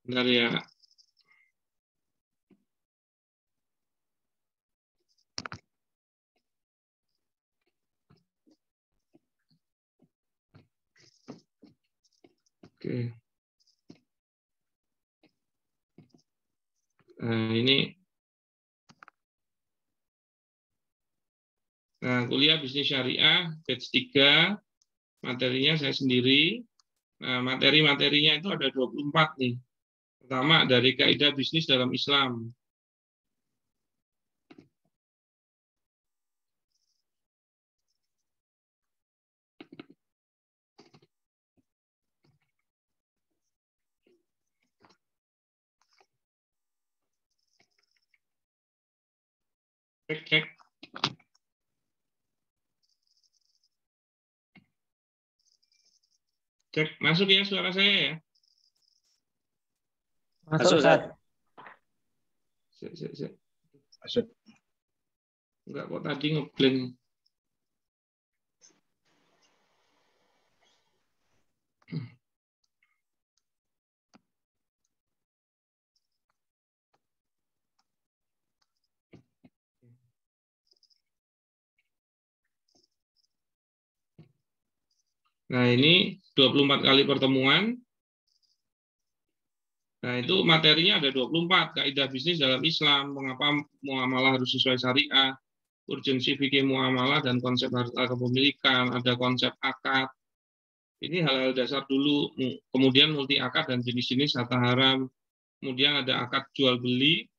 Bentar ya. Oke. Nah, ini. Nah, kuliah bisnis syariah, batch 3, materinya saya sendiri. Nah, materi-materinya itu ada 24 nih. Pertama, dari kaidah bisnis dalam Islam. Cek. Cek, masuk ya suara saya ya? Masuk, Ustaz. Masuk. Enggak, kok tadi ngeblank. Nah, ini 24 kali pertemuan. Nah, itu materinya ada 24. Kaidah bisnis dalam Islam, mengapa muamalah harus sesuai syariah, urgensi fikih muamalah dan konsep harta kepemilikan, ada konsep akad. Ini hal-hal dasar dulu. Kemudian multi akad dan jenis-jenis harta haram. Kemudian ada akad jual beli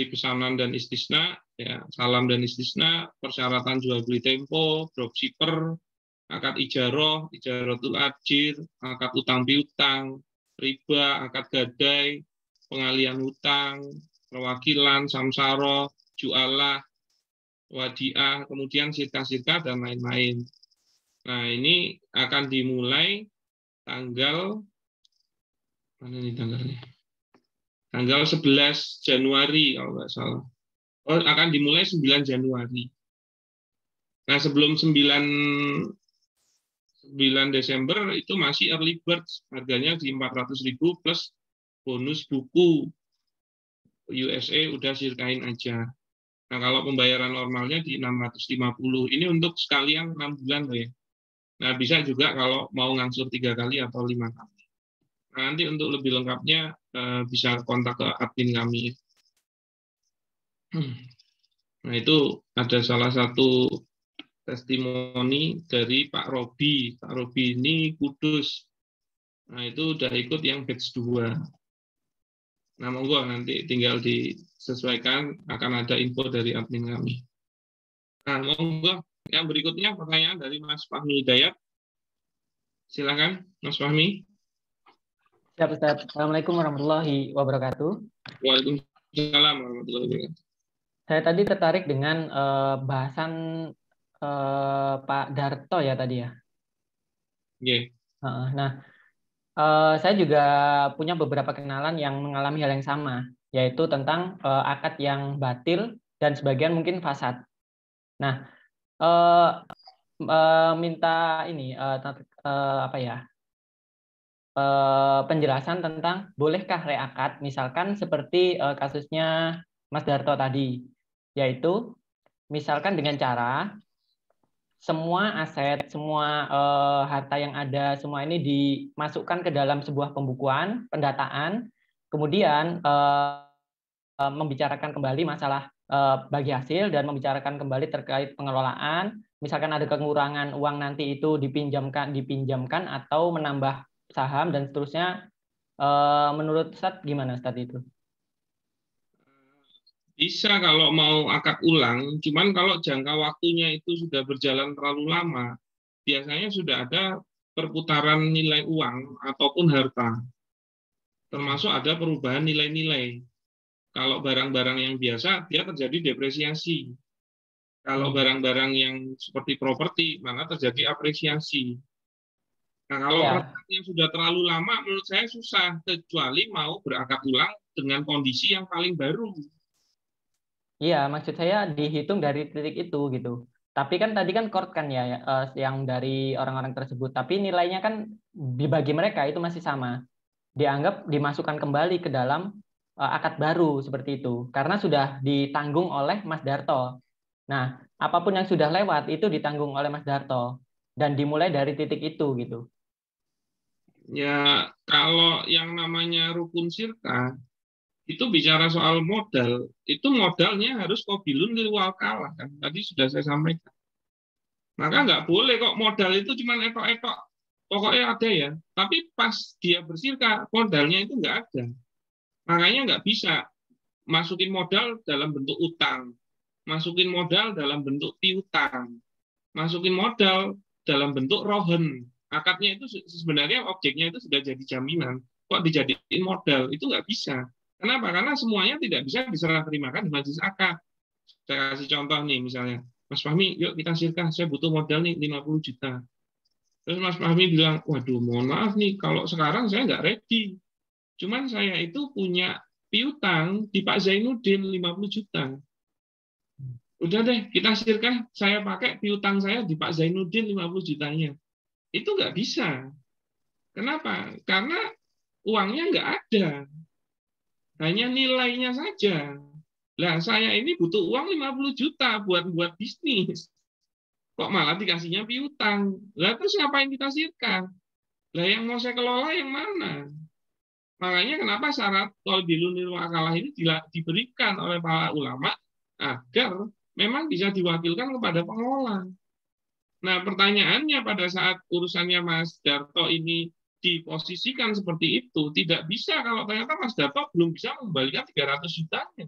pesanan dan istisna, ya, salam dan istisna, persyaratan jual beli tempo, dropshipper, akad ijaratul ajir, akad utang piutang, riba, akad gadai, pengalian hutang, perwakilan, samsara, jualah, wadiah, kemudian sirka-sirka dan lain-lain. Nah, ini akan dimulai tanggal mana nih tanggalnya? Tanggal 11 Januari kalau nggak salah. Oh, akan dimulai 9 Januari. Nah, sebelum 9 Desember itu masih early bird, harganya di 400.000 plus bonus buku. USA udah sirkain aja. Nah, kalau pembayaran normalnya di 650. Ini untuk sekalian 6 bulan loh ya. Nah, bisa juga kalau mau ngangsur 3 kali atau 5 kali. Nah, nanti untuk lebih lengkapnya bisa kontak ke admin kami. Nah, itu ada salah satu testimoni dari Pak Robi. Pak Robi ini Kudus. Nah, itu udah ikut yang batch 2. Nah, monggo nanti tinggal disesuaikan, akan ada info dari admin kami. Nah, monggo yang berikutnya pertanyaan dari Mas Fahmi Hidayat. Silakan, Mas Fahmi. Siap, Ustaz. Assalamualaikum warahmatullahi wabarakatuh. Waalaikumsalam warahmatullahi wabarakatuh. Saya tadi tertarik dengan bahasan Pak Darto ya tadi ya. Yeah. Nah, saya juga punya beberapa kenalan yang mengalami hal yang sama, yaitu tentang akad yang batil dan sebagian mungkin fasad. Nah, minta ini penjelasan tentang bolehkah reakad, misalkan seperti kasusnya Mas Darto tadi, yaitu misalkan dengan cara semua aset, semua harta yang ada, semua ini dimasukkan ke dalam sebuah pembukuan, pendataan, kemudian membicarakan kembali masalah bagi hasil dan membicarakan kembali terkait pengelolaan. Misalkan ada kekurangan uang nanti itu dipinjamkan atau menambah saham dan seterusnya. Menurut Ustadz gimana Ustadz itu? Bisa kalau mau akad ulang, cuman kalau jangka waktunya itu sudah berjalan terlalu lama, biasanya sudah ada perputaran nilai uang ataupun harta. Termasuk ada perubahan nilai-nilai. Kalau barang-barang yang biasa, dia terjadi depresiasi. Kalau barang-barang yang seperti properti, mana terjadi apresiasi. Nah, kalau yang sudah terlalu lama, menurut saya susah, kecuali mau berakad ulang dengan kondisi yang paling baru. Iya, maksud saya dihitung dari titik itu gitu. Tapi kan tadi kan court kan ya yang dari orang-orang tersebut. Tapi nilainya kan dibagi mereka itu masih sama. Dianggap dimasukkan kembali ke dalam akad baru seperti itu. Karena sudah ditanggung oleh Mas Darto. Nah, apapun yang sudah lewat itu ditanggung oleh Mas Darto. Dan dimulai dari titik itu gitu. Ya, kalau yang namanya rukun sirka, itu bicara soal modal, itu modalnya harus qabilun lil wakalah kan. Tadi sudah saya sampaikan. Maka nggak boleh kok modal itu cuma etok-etok. Pokoknya ada ya. Tapi pas dia bersirka, modalnya itu nggak ada. Makanya nggak bisa masukin modal dalam bentuk utang. Masukin modal dalam bentuk piutang. Masukin modal dalam bentuk rohen. Akadnya itu sebenarnya objeknya itu sudah jadi jaminan. Kok dijadiin modal? Itu nggak bisa. Kenapa? Karena semuanya tidak bisa diserah terimakan di majelis akad. Saya kasih contoh nih misalnya, Mas Fahmi, yuk kita sirkah, saya butuh modal nih 50 juta. Terus Mas Fahmi bilang, waduh mohon maaf nih, kalau sekarang saya nggak ready. Cuman saya itu punya piutang di Pak Zainuddin 50 juta. Udah deh, kita sirkah, saya pakai piutang saya di Pak Zainuddin 50 jutanya. Itu nggak bisa. Kenapa? Karena uangnya nggak ada. Hanya nilainya saja. Lah saya ini butuh uang 50 juta buat bisnis. Kok malah dikasihnya piutang? Lah terus ngapain kita sirkah? Lah yang mau saya kelola yang mana? Makanya kenapa syarat qabilun lil wakalah ini diberikan oleh para ulama agar memang bisa diwakilkan kepada pengelola. Nah, pertanyaannya pada saat urusannya Mas Darto ini diposisikan seperti itu, tidak bisa kalau ternyata Mas Darto belum bisa mengembalikan 300 jutanya.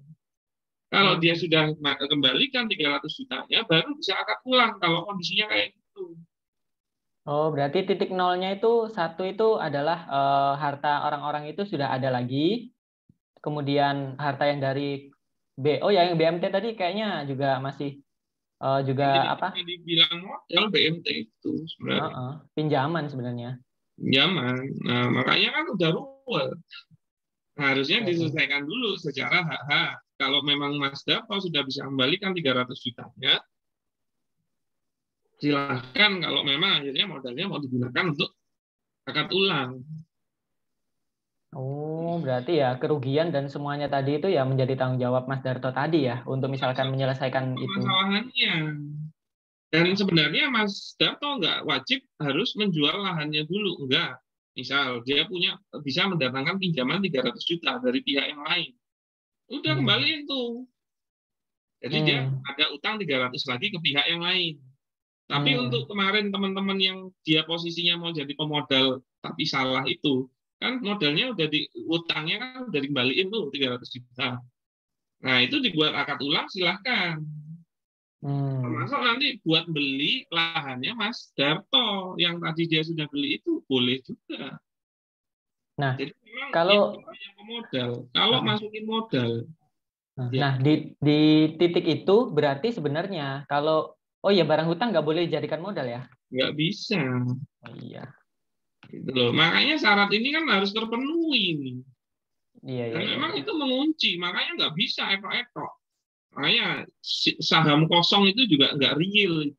Kalau dia sudah kembalikan 300 jutanya, baru bisa akad ulang kalau kondisinya kayak gitu. Oh, berarti titik nolnya itu satu itu adalah harta orang-orang itu sudah ada lagi. Kemudian harta yang dari yang BMT tadi kayaknya juga masih juga apa? Dibilang modal BMT itu sebenarnya. Pinjaman sebenarnya. Pinjaman. Nah, makanya kan udah ruwet. Harusnya diselesaikan dulu secara hak-hak. Kalau memang Mas Darto sudah bisa kembalikan 300 jutanya, silahkan kalau memang akhirnya modalnya mau digunakan untuk akad ulang. Oh, Oh, berarti ya kerugian dan semuanya tadi itu ya menjadi tanggung jawab Mas Darto tadi ya, untuk misalkan menyelesaikan itu. Permasalahannya. Dan sebenarnya Mas Darto nggak wajib harus menjual lahannya dulu, enggak. Misal dia bisa mendatangkan pinjaman 300 juta dari pihak yang lain. Udah kembaliin tuh. Jadi dia ada utang 300 lagi ke pihak yang lain. Tapi untuk kemarin teman-teman yang dia posisinya mau jadi pemodal tapi salah itu, kan modalnya utangnya kan udah dikembaliin tuh 300 juta. Nah, itu dibuat akad ulang silahkan. Termasuk nanti buat beli lahannya Mas Darto yang tadi dia sudah beli itu boleh juga. Nah, jadi memang kalau pemodal, kalau masukin modal. Nah, di titik itu berarti sebenarnya kalau ya barang hutang nggak boleh dijadikan modal ya? Nggak bisa. Oh, iya. Gitu loh. Makanya syarat ini kan harus terpenuhi nih. Iya, Dan iya, memang iya. itu mengunci, makanya nggak bisa etok-etok. Makanya saham kosong itu juga nggak real.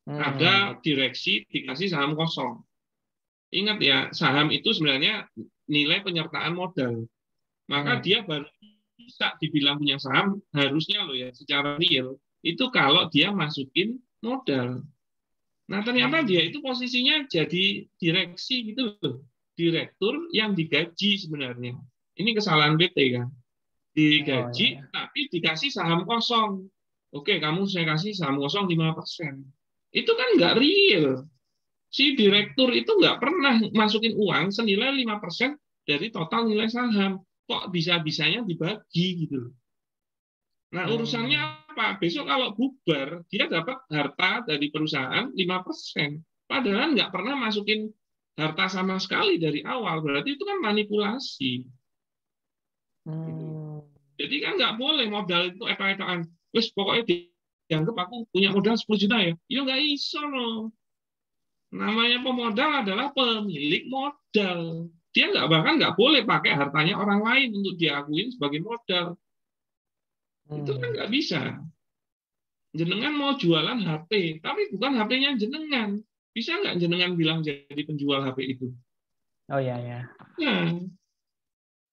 Ada direksi dikasih saham kosong. Ingat ya, saham itu sebenarnya nilai penyertaan modal. Maka dia baru bisa dibilang punya saham, harusnya loh ya, secara real, itu kalau dia masukin modal. Nah, ternyata dia itu posisinya jadi direksi gitu loh. Direktur yang digaji sebenarnya. Ini kesalahan PT kan. Digaji, tapi dikasih saham kosong. Oke, saya kasih saham kosong 5%. Itu kan nggak real. Si direktur itu nggak pernah masukin uang senilai 5% dari total nilai saham. Kok bisa-bisanya dibagi gitu. Nah, urusannya apa? Besok kalau bubar, dia dapat harta dari perusahaan 5%. Padahal nggak pernah masukin harta sama sekali dari awal. Berarti itu kan manipulasi. Jadi kan nggak boleh modal itu etok-etokan. Wes pokoknya dianggap aku punya modal 10 juta ya. Ya nggak iso loh. Namanya pemodal adalah pemilik modal. Dia bahkan nggak boleh pakai hartanya orang lain untuk diakuin sebagai modal. Itu kan nggak bisa. Jenengan mau jualan HP, tapi bukan HP-nya jenengan. Bisa nggak jenengan bilang jadi penjual HP itu? Oh iya, ya. Nah,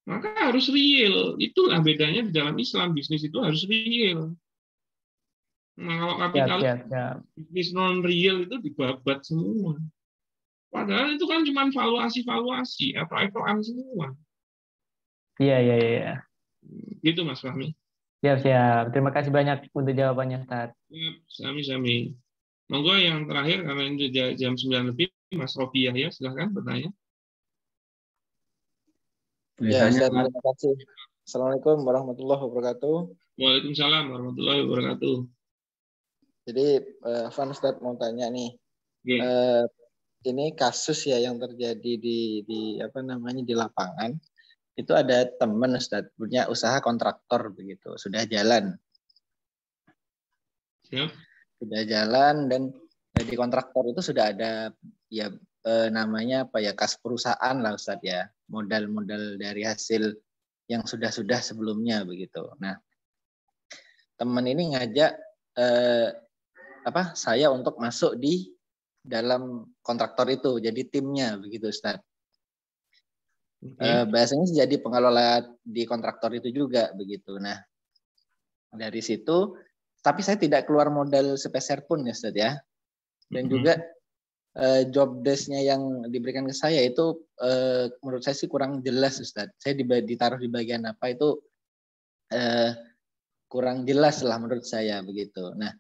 maka harus real. Itulah bedanya di dalam Islam. Bisnis itu harus real. Nah, kalau kapitalis bisnis non real itu dibabat semua. Padahal itu kan cuma valuasi apa semua. Iya. Gitu Mas Fahmi. Siap. Terima kasih banyak untuk jawabannya, Ustaz. Sami. Monggo yang terakhir karena ini sudah jam 9 lebih, Mas Robi ya, silahkan bertanya. Ya, Ustaz, terima kasih. Assalamualaikum warahmatullahi wabarakatuh. Waalaikumsalam warahmatullahi wabarakatuh. Jadi, Van Ustaz mau tanya nih. Ini kasus ya yang terjadi di lapangan. Itu ada teman Ustaz punya usaha kontraktor begitu, sudah jalan. Sudah jalan dan di kontraktor itu sudah ada ya namanya kas perusahaan lah Ustaz ya, modal-modal dari hasil yang sudah sebelumnya begitu. Nah, teman ini ngajak saya untuk masuk di dalam kontraktor itu, jadi timnya begitu Ustaz. Bahasanya jadi pengelola di kontraktor itu juga begitu. Nah, dari situ, tapi saya tidak keluar modal sepeser pun ya Ustaz ya. Dan juga job desk-nya yang diberikan ke saya itu menurut saya sih kurang jelas Ustaz. Saya ditaruh di bagian apa itu kurang jelas lah menurut saya begitu. Nah,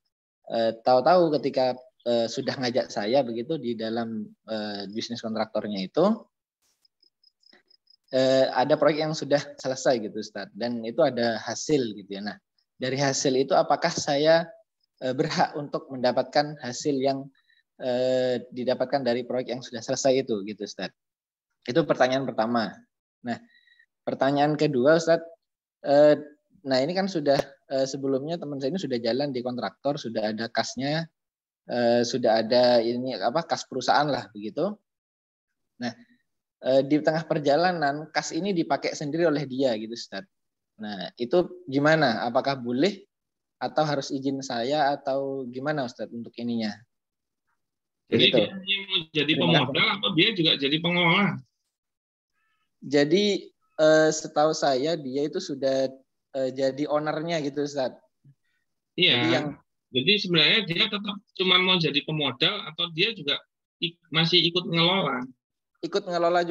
tahu-tahu ketika sudah ngajak saya begitu di dalam bisnis kontraktornya itu, ada proyek yang sudah selesai gitu Ustaz, dan itu ada hasil gitu ya. Nah, dari hasil itu apakah saya berhak untuk mendapatkan hasil yang didapatkan dari proyek yang sudah selesai itu gitu Ustaz. Itu pertanyaan pertama. Nah, pertanyaan kedua Ustaz, nah ini kan sudah sebelumnya teman saya ini sudah jalan di kontraktor, sudah ada kasnya, sudah ada ini kas perusahaan lah begitu. Nah, di tengah perjalanan kas ini dipakai sendiri oleh dia gitu Ustaz. Nah, itu gimana? Apakah boleh atau harus izin saya atau gimana Ustaz untuk ininya? Jadi begitu. Dia mau jadi pemodal atau dia juga jadi pengelola? Jadi setahu saya dia itu sudah jadi ownernya gitu Ustaz. Iya. Jadi sebenarnya dia tetap cuma mau jadi pemodal atau dia juga masih ikut ngelola? Ikut ngelola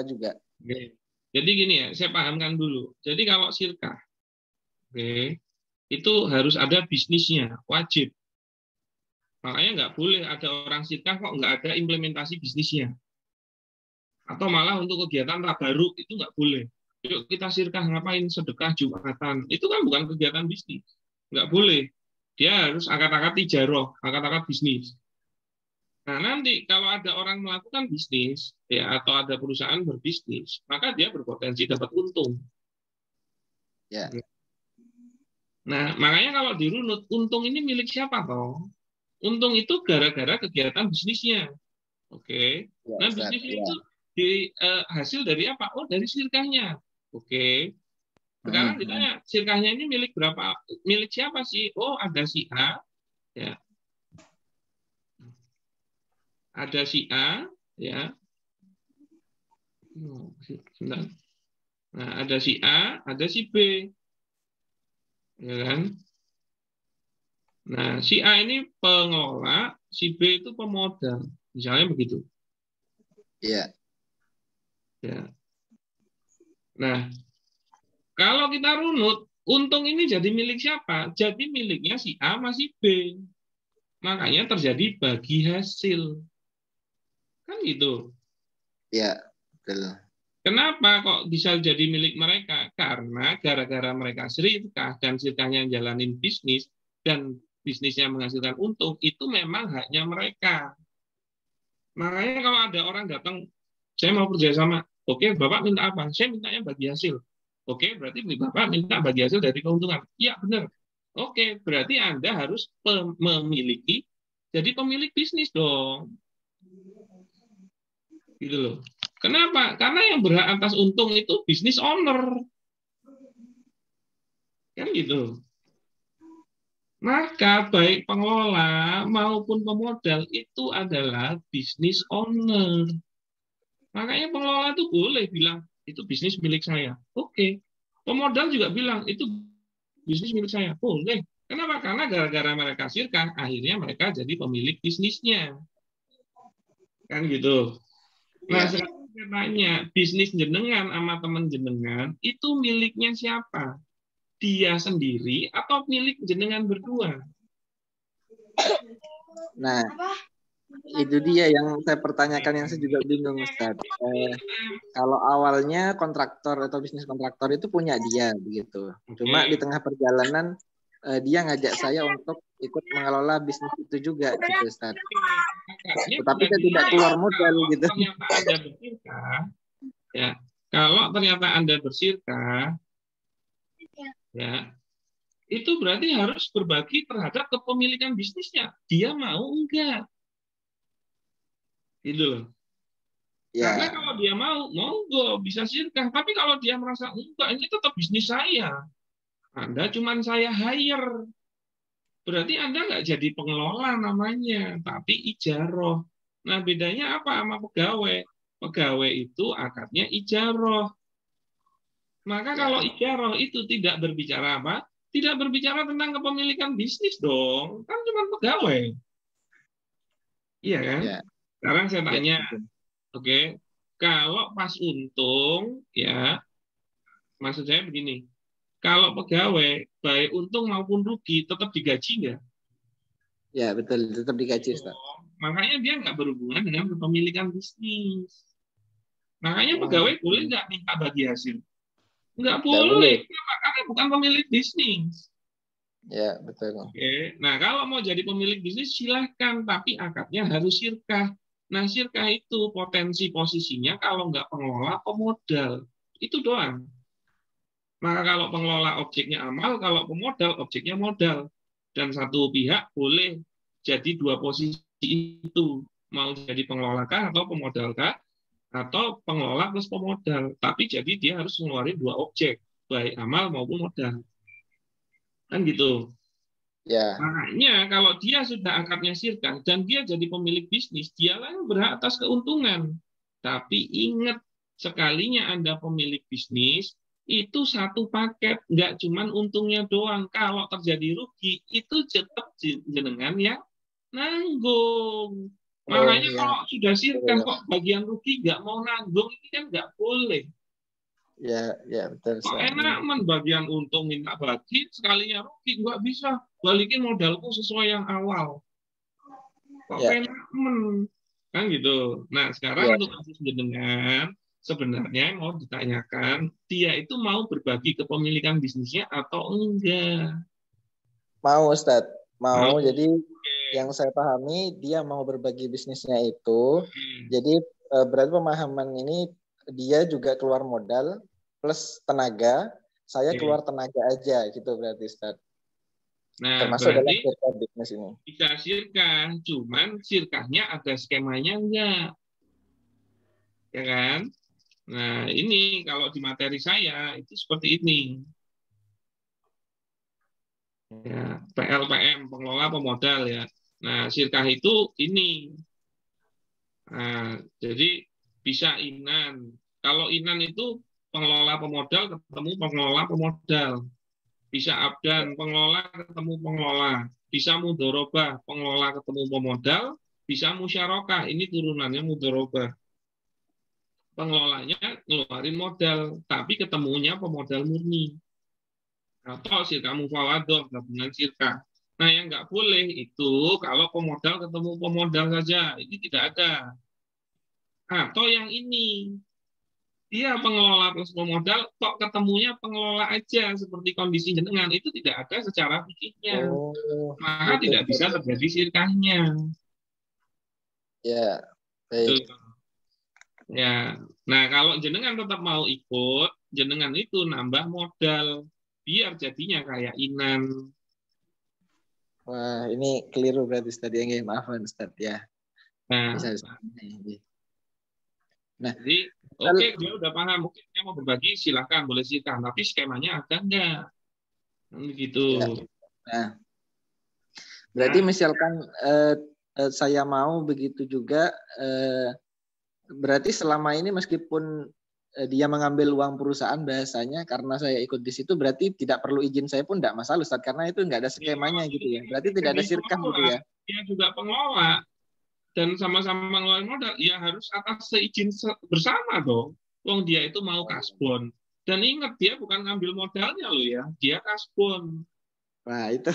juga. Oke. Jadi gini ya, saya pahamkan dulu. Jadi kalau sirkah, oke, itu harus ada bisnisnya, wajib. Makanya nggak boleh ada orang sirkah kok nggak ada implementasi bisnisnya. Atau malah untuk kegiatan tabaruk itu nggak boleh. Yuk kita sirkah ngapain, sedekah Jumatan. Itu kan bukan kegiatan bisnis. Nggak boleh. Dia harus akad-akad tijaroh, akad-akad bisnis. Nah, nanti kalau ada orang melakukan bisnis ya atau ada perusahaan berbisnis, maka dia berpotensi dapat untung. Ya. Nah, makanya kalau dirunut, untung ini milik siapa toh? Untung itu gara-gara kegiatan bisnisnya. Oke. Ya, Nah, Ustaz, bisnisnya ya. itu hasil dari apa? Oh, dari sirkahnya. Oke. Sekarang ditanya, sirkahnya ini milik berapa? Milik siapa sih? Oh, ada si A, ya. Ada si A, ya. Sebentar. Nah, ada si A, ada si B, ya kan? Nah, si A ini pengelola, si B itu pemodal, misalnya begitu. Iya. Ya. Nah, kalau kita runut, untung ini jadi milik siapa? Jadi miliknya si A masih B. Makanya terjadi bagi hasil. Kan gitu. Iya, betul. Kenapa kok bisa jadi milik mereka? Karena gara-gara mereka sirkah dan sirkahnya jalanin bisnis dan bisnisnya menghasilkan untung, itu memang haknya mereka. Makanya kalau ada orang datang, saya mau kerja sama, oke, Bapak minta apa? Saya mintanya bagi hasil. Oke, berarti Bapak minta bagi hasil dari keuntungan. Iya, benar. Oke, berarti Anda harus memiliki, jadi pemilik bisnis dong. Gitu loh. Kenapa? Karena yang berhak atas untung itu bisnis owner. Kan gitu. Maka baik pengelola maupun pemodal itu adalah bisnis owner. Makanya pengelola itu boleh bilang, itu bisnis milik saya. Oke. Pemodal juga bilang, itu bisnis milik saya. Boleh. Kenapa? Karena gara-gara mereka sirkah, akhirnya mereka jadi pemilik bisnisnya. Kan gitu. Nah, sekarang saya tanya, bisnis jenengan sama teman jenengan, itu miliknya siapa? Dia sendiri atau milik jenengan berdua? Nah, itu dia yang saya pertanyakan, yang saya juga bingung, Ustaz. Kalau awalnya kontraktor atau bisnis kontraktor itu punya dia begitu. Cuma di tengah perjalanan dia ngajak saya untuk ikut mengelola bisnis itu juga gitu, Ustaz. Tetapi saya tidak keluar modal gitu. Ternyata Anda bersirkah, ya. Kalau ternyata Anda bersirkah, ya, itu berarti harus berbagi terhadap kepemilikan bisnisnya. Dia mau enggak? Gitu loh. Ya. Karena kalau dia mau bisa sirkah. Tapi kalau dia merasa enggak, ini tetap bisnis saya. Anda cuma saya hire. Berarti Anda nggak jadi pengelola namanya, tapi ijaroh. Nah, bedanya apa sama pegawai? Pegawai itu akadnya ijaroh. Maka kalau ijaroh itu tidak berbicara apa? Tidak berbicara tentang kepemilikan bisnis dong. Kan cuma pegawai. Iya kan? Ya. Sekarang saya tanya, oke, kalau pas untung, ya, maksud saya begini, kalau pegawai, baik untung maupun rugi, tetap digaji nggak? Ya, betul, tetap digaji, Ustaz. Makanya dia nggak berhubungan dengan kepemilikan bisnis. Makanya pegawai boleh nggak minta bagi hasil? Nggak boleh. Kenapa? Karena bukan pemilik bisnis. Ya, betul. Oke. Nah, kalau mau jadi pemilik bisnis, silahkan. Tapi akadnya harus sirkah. Nah, sirkah itu potensi posisinya kalau nggak pengelola, pemodal. Itu doang. Maka kalau pengelola objeknya amal, kalau pemodal objeknya modal. Dan satu pihak boleh jadi dua posisi itu. Mau jadi pengelola kah atau pemodal kah? Atau pengelola plus pemodal. Tapi jadi dia harus mengeluarkan dua objek. Baik amal maupun modal. Kan gitu. Ya. Makanya kalau dia sudah akadnya sirkah dan dia jadi pemilik bisnis, dialah yang berhak atas keuntungan. Tapi ingat, sekalinya Anda pemilik bisnis, itu satu paket, nggak cuman untungnya doang. Kalau terjadi rugi, itu tetap jenengan yang nanggung. Makanya kalau sudah sirkah kok bagian rugi nggak mau nanggung, ini kan nggak boleh. Ya, betul. Kok enak bagian untung minta bagi, sekalinya rugi nggak bisa balikin modalku sesuai yang awal. Kok enak kan gitu. Nah sekarang untuk kasus jenengan, sebenarnya mau ditanyakan, dia itu mau berbagi kepemilikan bisnisnya atau enggak? Mau, Ustadz. Mau. Jadi yang saya pahami, dia mau berbagi bisnisnya itu. Jadi berarti pemahaman ini dia juga keluar modal plus tenaga. Saya keluar tenaga aja gitu berarti, Ustadz. Nah, termasuk dalam berarti sirkah bisnis ini. Bisa sirkah, cuman sirkahnya ada skemanya enggak? Ya kan? Nah, ini kalau di materi saya itu seperti ini. Ya, PLPM, pengelola pemodal ya. Nah, sirkah itu ini. Nah, jadi bisa inan. Kalau inan itu pengelola pemodal ketemu pengelola pemodal. Bisa abdan, pengelola ketemu pengelola. Bisa mudorobah, pengelola ketemu pemodal. Bisa musyarakah, ini turunannya mudorobah. Pengelolanya ngeluarin modal, tapi ketemunya pemodal murni. Atau sirkah mufawadoh, gabungan sirkah. Nah, yang nggak boleh itu kalau pemodal ketemu pemodal saja. Ini tidak ada. Atau yang ini, dia pengelola plus pemodal, kok ketemunya pengelola aja, seperti kondisi jenengan, itu tidak ada secara fikihnya. Maka gitu. tidak bisa terjadi sirkahnya. Ya, baik. Ya, nah kalau jenengan tetap mau ikut, jenengan itu nambah modal, biar jadinya kayak inan. Wah, ini keliru berarti Ustadz. Ya, maafkan Ustadz ya. Nah, jadi oke, dia udah paham, mungkin dia mau berbagi silakan, boleh silakan, tapi skemanya ada enggak? Gitu. Ya. Nah, berarti misalkan saya mau begitu juga, berarti selama ini meskipun dia mengambil uang perusahaan bahasanya karena saya ikut di situ berarti tidak perlu izin saya pun tidak masalah Ustadz, karena itu nggak ada skemanya gitu ya. Berarti tidak ada sirkah gitu ya. Dia juga pengelola dan sama-sama mengelola modal, ya harus atas seizin bersama dong. Wong dia itu mau kasbon. Dan ingat dia bukan ngambil modalnya loh ya, dia kasbon. Nah, itu.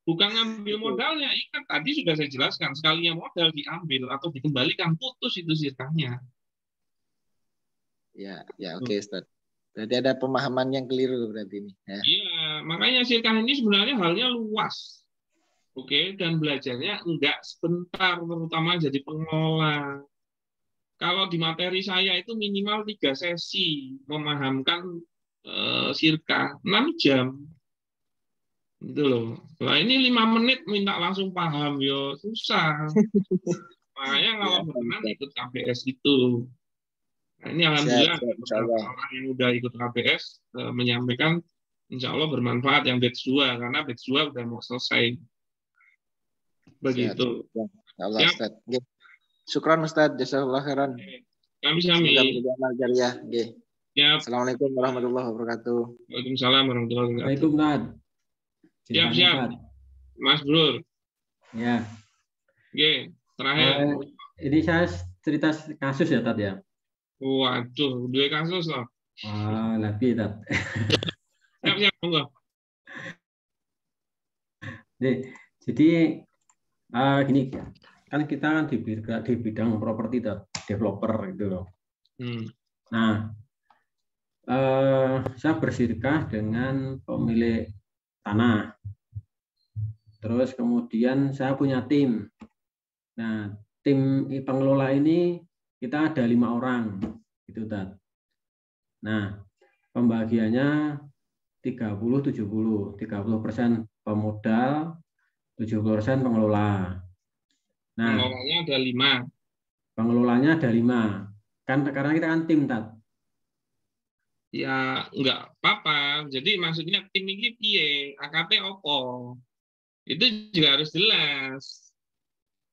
Bukan ngambil modalnya, ingat tadi sudah saya jelaskan, sekalinya modal diambil atau dikembalikan, putus itu sirkahnya. Ya, oke Ustaz. Berarti ada pemahaman yang keliru berarti ini. Iya, makanya sirkah ini sebenarnya halnya luas. Oke, dan belajarnya enggak sebentar, terutama jadi pengelola. Kalau di materi saya itu minimal 3 sesi memahamkan sirkah 6 jam. Gitu loh. Nah ini 5 menit minta langsung paham, yo susah. Makanya kalau berenang ikut KBS itu. Nah, ini alhamdulillah orang yang udah ikut KBS menyampaikan insya Allah bermanfaat yang batch 2 karena batch 2 udah mau selesai. Begitu. Allah Ustaz. Syukran Ustaz, jazakallahu khairan. Kami. Ya. Assalamualaikum warahmatullahi wabarakatuh. Waalaikumsalam warahmatullahi wabarakatuh. Waalaikumsalam. Siap. Mas Bro. Ya. Oke, terakhir. Ini saya cerita kasus ya, Tat ya. Waduh, 2 kasus loh. Wah, lebih Tat. Siap, monggo. Jadi gini, kan kita kan di bidang properti, developer gitu loh. Nah, saya bersirkah dengan pemilik tanah. Terus kemudian saya punya tim. Nah, tim pengelola ini kita ada 5 orang, gitu Tat. Nah, pembagiannya 30-70, 30% pemodal, 70% pengelola. Nah, pengelolanya ada 5. Pengelolanya ada 5. Kan karena kita kan tim, Tat. Ya, enggak apa-apa. Jadi maksudnya tim ini piye? AKT opo? Itu juga harus jelas.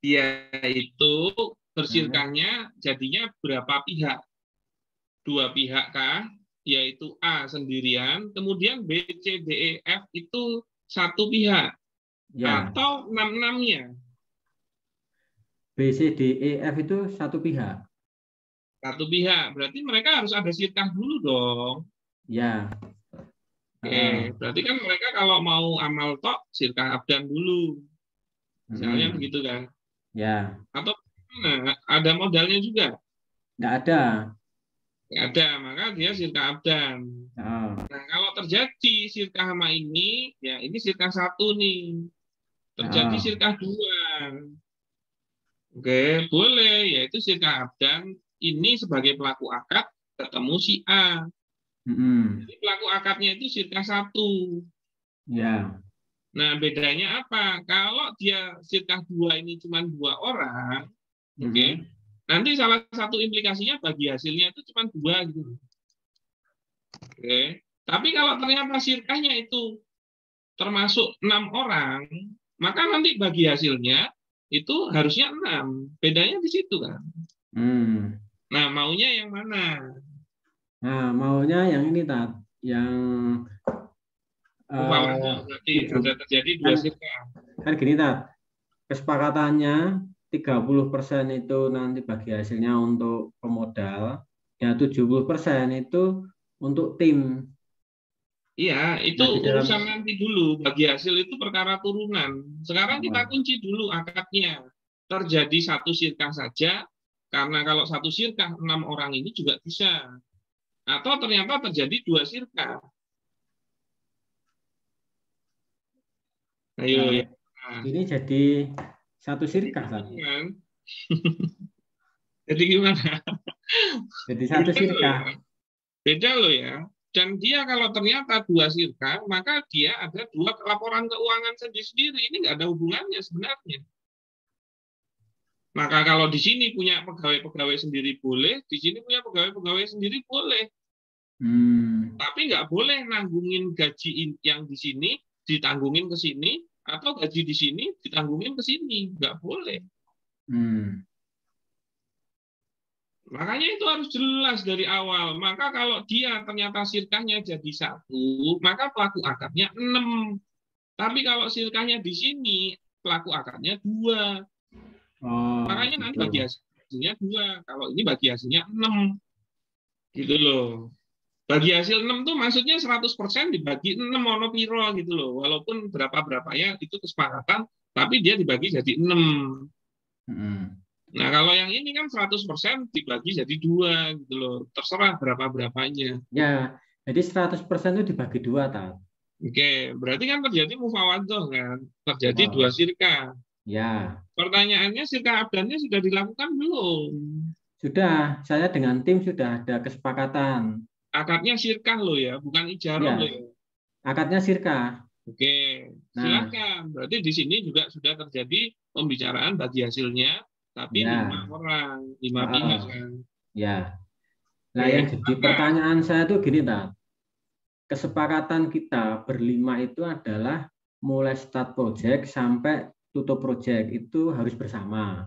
Dia itu bersirkahnya jadinya berapa pihak? dua pihak kah, yaitu A sendirian, kemudian B, C, D, E, F itu satu pihak, Ya, atau 6-6-nya? B, C, D, E, F itu satu pihak. Satu pihak, berarti mereka harus ada sirkah dulu dong. Ya. Oke, berarti kan mereka kalau mau amal tok, sirkah abdan dulu. Misalnya begitu kan? Ya. Atau ada modalnya juga? Nggak ada. Nggak ada, maka dia sirkah abdan. Oh. Nah, kalau terjadi sirkah sama ini, ya ini sirkah satu nih. Terjadi sirkah dua. Oke, boleh, yaitu sirkah abdan ini sebagai pelaku akad ketemu si A. Jadi pelaku akadnya itu sirkah satu. Ya. Nah, bedanya apa? Kalau dia sirkah dua ini cuma 2 orang, oke, nanti salah satu implikasinya bagi hasilnya itu cuma 2 gitu. Oke. Tapi kalau ternyata sirkahnya itu termasuk 6 orang, maka nanti bagi hasilnya itu harusnya 6. Bedanya di situ kan. Nah, maunya yang mana? Nah, maunya yang ini, Tat. Yang berarti ada terjadi 2 sirkah. Kan gini, Tat. Kesepakatannya 30% itu nanti bagi hasilnya untuk pemodal, ya 70% itu untuk tim. Iya, itu urusan nanti dulu. Bagi hasil itu perkara turunan. Sekarang kita kunci dulu akadnya. Terjadi satu sirkah saja, karena kalau satu sirkah 6 orang ini juga bisa. Atau ternyata terjadi 2 sirkah. Ayo, ya. Ini jadi satu sirkah, kan? Jadi gimana? Jadi satu sirkah. Beda loh ya. Dan dia kalau ternyata 2 sirkah, maka dia ada 2 laporan keuangan sendiri-sendiri. Ini nggak ada hubungannya sebenarnya. Maka kalau di sini punya pegawai-pegawai sendiri boleh, di sini punya pegawai-pegawai sendiri boleh. Tapi nggak boleh nanggungin gaji yang di sini, ditanggungin ke sini, atau gaji di sini, ditanggungin ke sini. Nggak boleh. Makanya itu harus jelas dari awal. Maka kalau dia ternyata sirkahnya jadi 1, maka pelaku akadnya 6. Tapi kalau sirkahnya di sini, pelaku akadnya 2. Makanya nanti bagi hasilnya 2. Kalau ini bagi hasilnya 6. Gitu loh. Bagi hasil 6 tuh maksudnya 100% dibagi 6 monopiro gitu loh. Walaupun berapa-berapanya itu kesepakatan, tapi dia dibagi jadi 6. Nah, kalau yang ini kan 100% dibagi jadi 2 gitu loh. Terserah berapa-berapanya. Ya, jadi 100% itu dibagi 2, Tat. Oke, berarti kan terjadi mufawadoh kan? Terjadi 2 sirkah. Ya. Pertanyaannya sirkah abdannya sudah dilakukan belum? Sudah, saya dengan tim sudah ada kesepakatan. Akadnya sirkah loh ya, bukan ijarah loh ya. Akadnya sirkah. Oke, silakan. Berarti di sini juga sudah terjadi pembicaraan bagi hasilnya, tapi 5 orang, 5 pihak kan. Ya. Nah, yang jadi pertanyaan saya tuh gini, Tat. Kesepakatan kita berlima itu adalah mulai start project sampai tutup project itu harus bersama.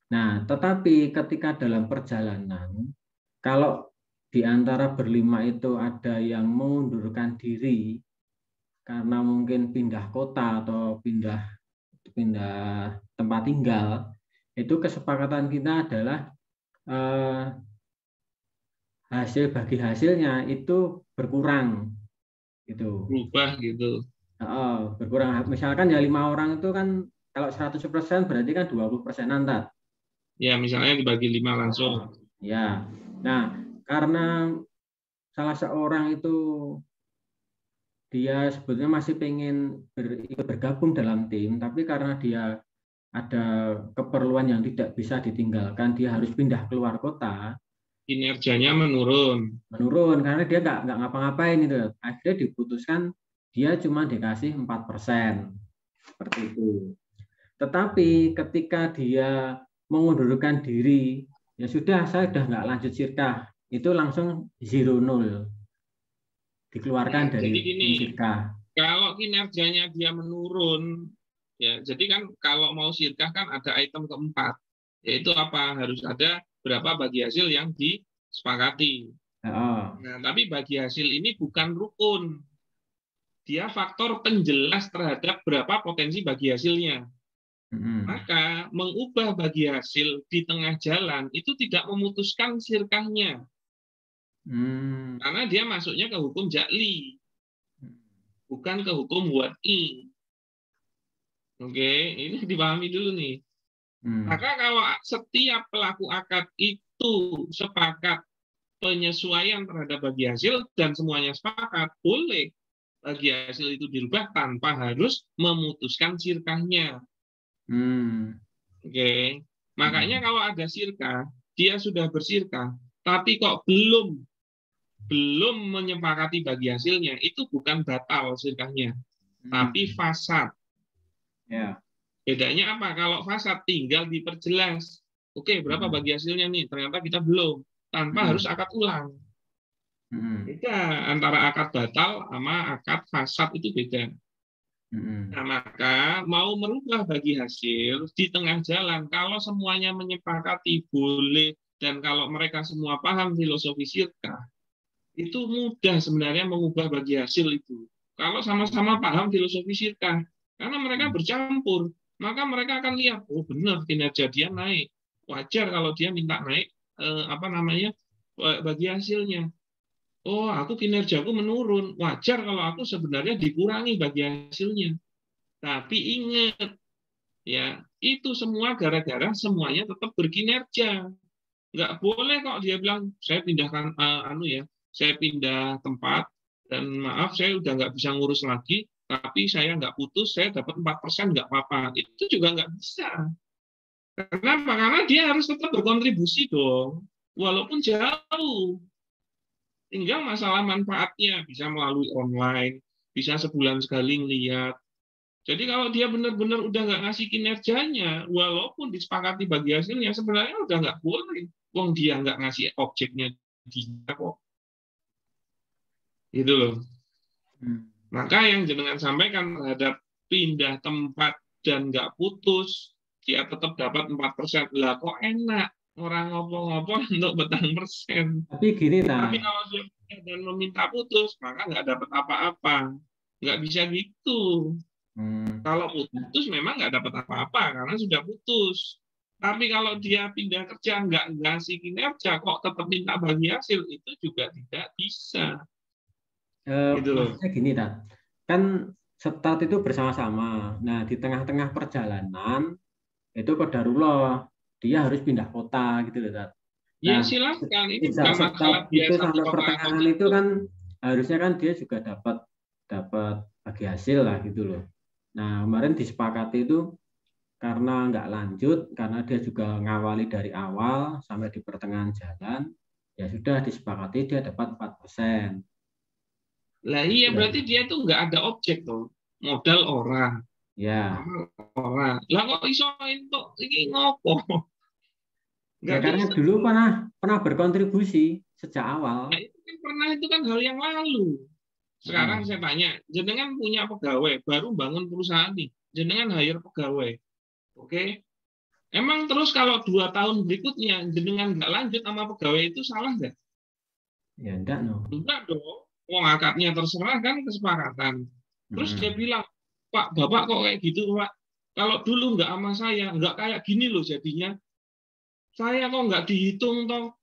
Nah, tetapi ketika dalam perjalanan, kalau di antara berlima itu ada yang mengundurkan diri karena mungkin pindah kota atau pindah tempat tinggal, itu kesepakatan kita adalah hasil bagi hasilnya itu berkurang, gitu. Berubah gitu. Berkurang. Misalkan ya 5 orang itu kan kalau 100% berarti kan 20%-an, Tat. Ya, misalnya dibagi 5 langsung. Ya. Nah, karena salah seorang itu dia sebetulnya masih pengen bergabung dalam tim, tapi karena dia ada keperluan yang tidak bisa ditinggalkan, dia harus pindah keluar kota. Kinerjanya menurun. Menurun karena dia nggak ngapa-ngapain itu. Akhirnya diputuskan dia cuma dikasih 4%. Seperti itu. Tetapi ketika dia mengundurkan diri, ya sudah, saya sudah nggak lanjut sirkah. Itu langsung 0 dikeluarkan dari sirkah. Kalau kinerjanya dia menurun, ya jadi kan kalau mau sirkah kan ada item keempat, yaitu apa? Harus ada berapa bagi hasil yang disepakati. Nah, tapi bagi hasil ini bukan rukun. Dia faktor penjelas terhadap berapa potensi bagi hasilnya. Maka mengubah bagi hasil di tengah jalan itu tidak memutuskan sirkahnya. Karena dia masuknya ke hukum ja'li. Bukan ke hukum wad'i. Oke, ini dipahami dulu nih. Maka kalau setiap pelaku akad itu sepakat penyesuaian terhadap bagi hasil dan semuanya sepakat, boleh bagi hasil itu dirubah tanpa harus memutuskan sirkahnya. Oke. Makanya kalau ada sirkah, dia sudah bersirkah, tapi kok belum menyepakati bagi hasilnya, itu bukan batal sirkahnya, tapi fasad. Ya. Bedanya apa? Kalau fasad tinggal diperjelas. Oke, berapa bagi hasilnya nih? Ternyata kita belum. Tanpa harus akad ulang. Beda antara akad batal sama akad fasad itu beda. Nah, maka mau merubah bagi hasil di tengah jalan, kalau semuanya menyepakati boleh, dan kalau mereka semua paham filosofi sirkah, itu mudah sebenarnya mengubah bagi hasil itu. Kalau sama-sama paham filosofi sirkah, karena mereka bercampur, maka mereka akan lihat, oh benar kinerja dia naik, wajar kalau dia minta naik bagi hasilnya. Oh, aku kinerjaku menurun, wajar kalau aku sebenarnya dikurangi bagi hasilnya. Tapi ingat, ya itu semua gara-gara semuanya tetap berkinerja. Nggak boleh kok dia bilang saya pindahkan saya pindah tempat dan maaf saya udah nggak bisa ngurus lagi, tapi saya nggak putus, saya dapat 4% nggak apa-apa. Itu juga nggak bisa. Kenapa? Karena dia harus tetap berkontribusi dong, walaupun jauh. Tinggal masalah manfaatnya, bisa melalui online, bisa sebulan sekali ngeliat. Jadi kalau dia benar-benar udah nggak ngasih kinerjanya, walaupun disepakati bagi hasilnya, sebenarnya udah nggak boleh. Wong dia nggak ngasih objeknya dia kok. Itu loh. Maka yang jenengan sampaikan terhadap pindah tempat dan nggak putus, dia tetap dapat 4%. Lah kok enak. Orang ngopo-ngopo untuk betang persen. Tapi gini, Tapi kalau dia dan meminta putus, maka nggak dapat apa-apa. Nggak bisa gitu. Kalau putus memang nggak dapat apa-apa karena sudah putus. Tapi kalau dia pindah kerja nggak ngasih kinerja, kok tetap minta bagi hasil, itu juga tidak bisa. Maksudnya gini, kan start itu bersama-sama. Nah, di tengah-tengah perjalanan itu qadarullah dia harus pindah kota gitu loh, Tat. Ya silakan, ini bukan masalah itu sampai pertengahan itu kan harusnya kan dia juga dapat bagi hasil lah gitu loh. Nah, kemarin disepakati itu karena nggak lanjut, karena dia juga ngawali dari awal sampai di pertengahan jalan, ya sudah disepakati dia dapat 4%. Lah iya, berarti dia tuh nggak ada objek tuh, modal orang. Ya. Orang. Lah kok iso entuk iki ngopo? Ya karena dulu pernah berkontribusi sejak awal. Nah, itu kan hal yang lalu. Sekarang saya tanya, jenengan punya pegawai, baru bangun perusahaan nih, jenengan hire pegawai, oke? Emang terus kalau 2 tahun berikutnya jenengan nggak lanjut sama pegawai itu salah nggak? Ya enggak, no. Enggak dong. Wong akadnya terserah kan kesepakatan. Terus dia bilang, Pak, Bapak kok kayak gitu, Pak? Kalau dulu nggak sama saya, nggak kayak gini loh jadinya. Saya kok nggak dihitung toh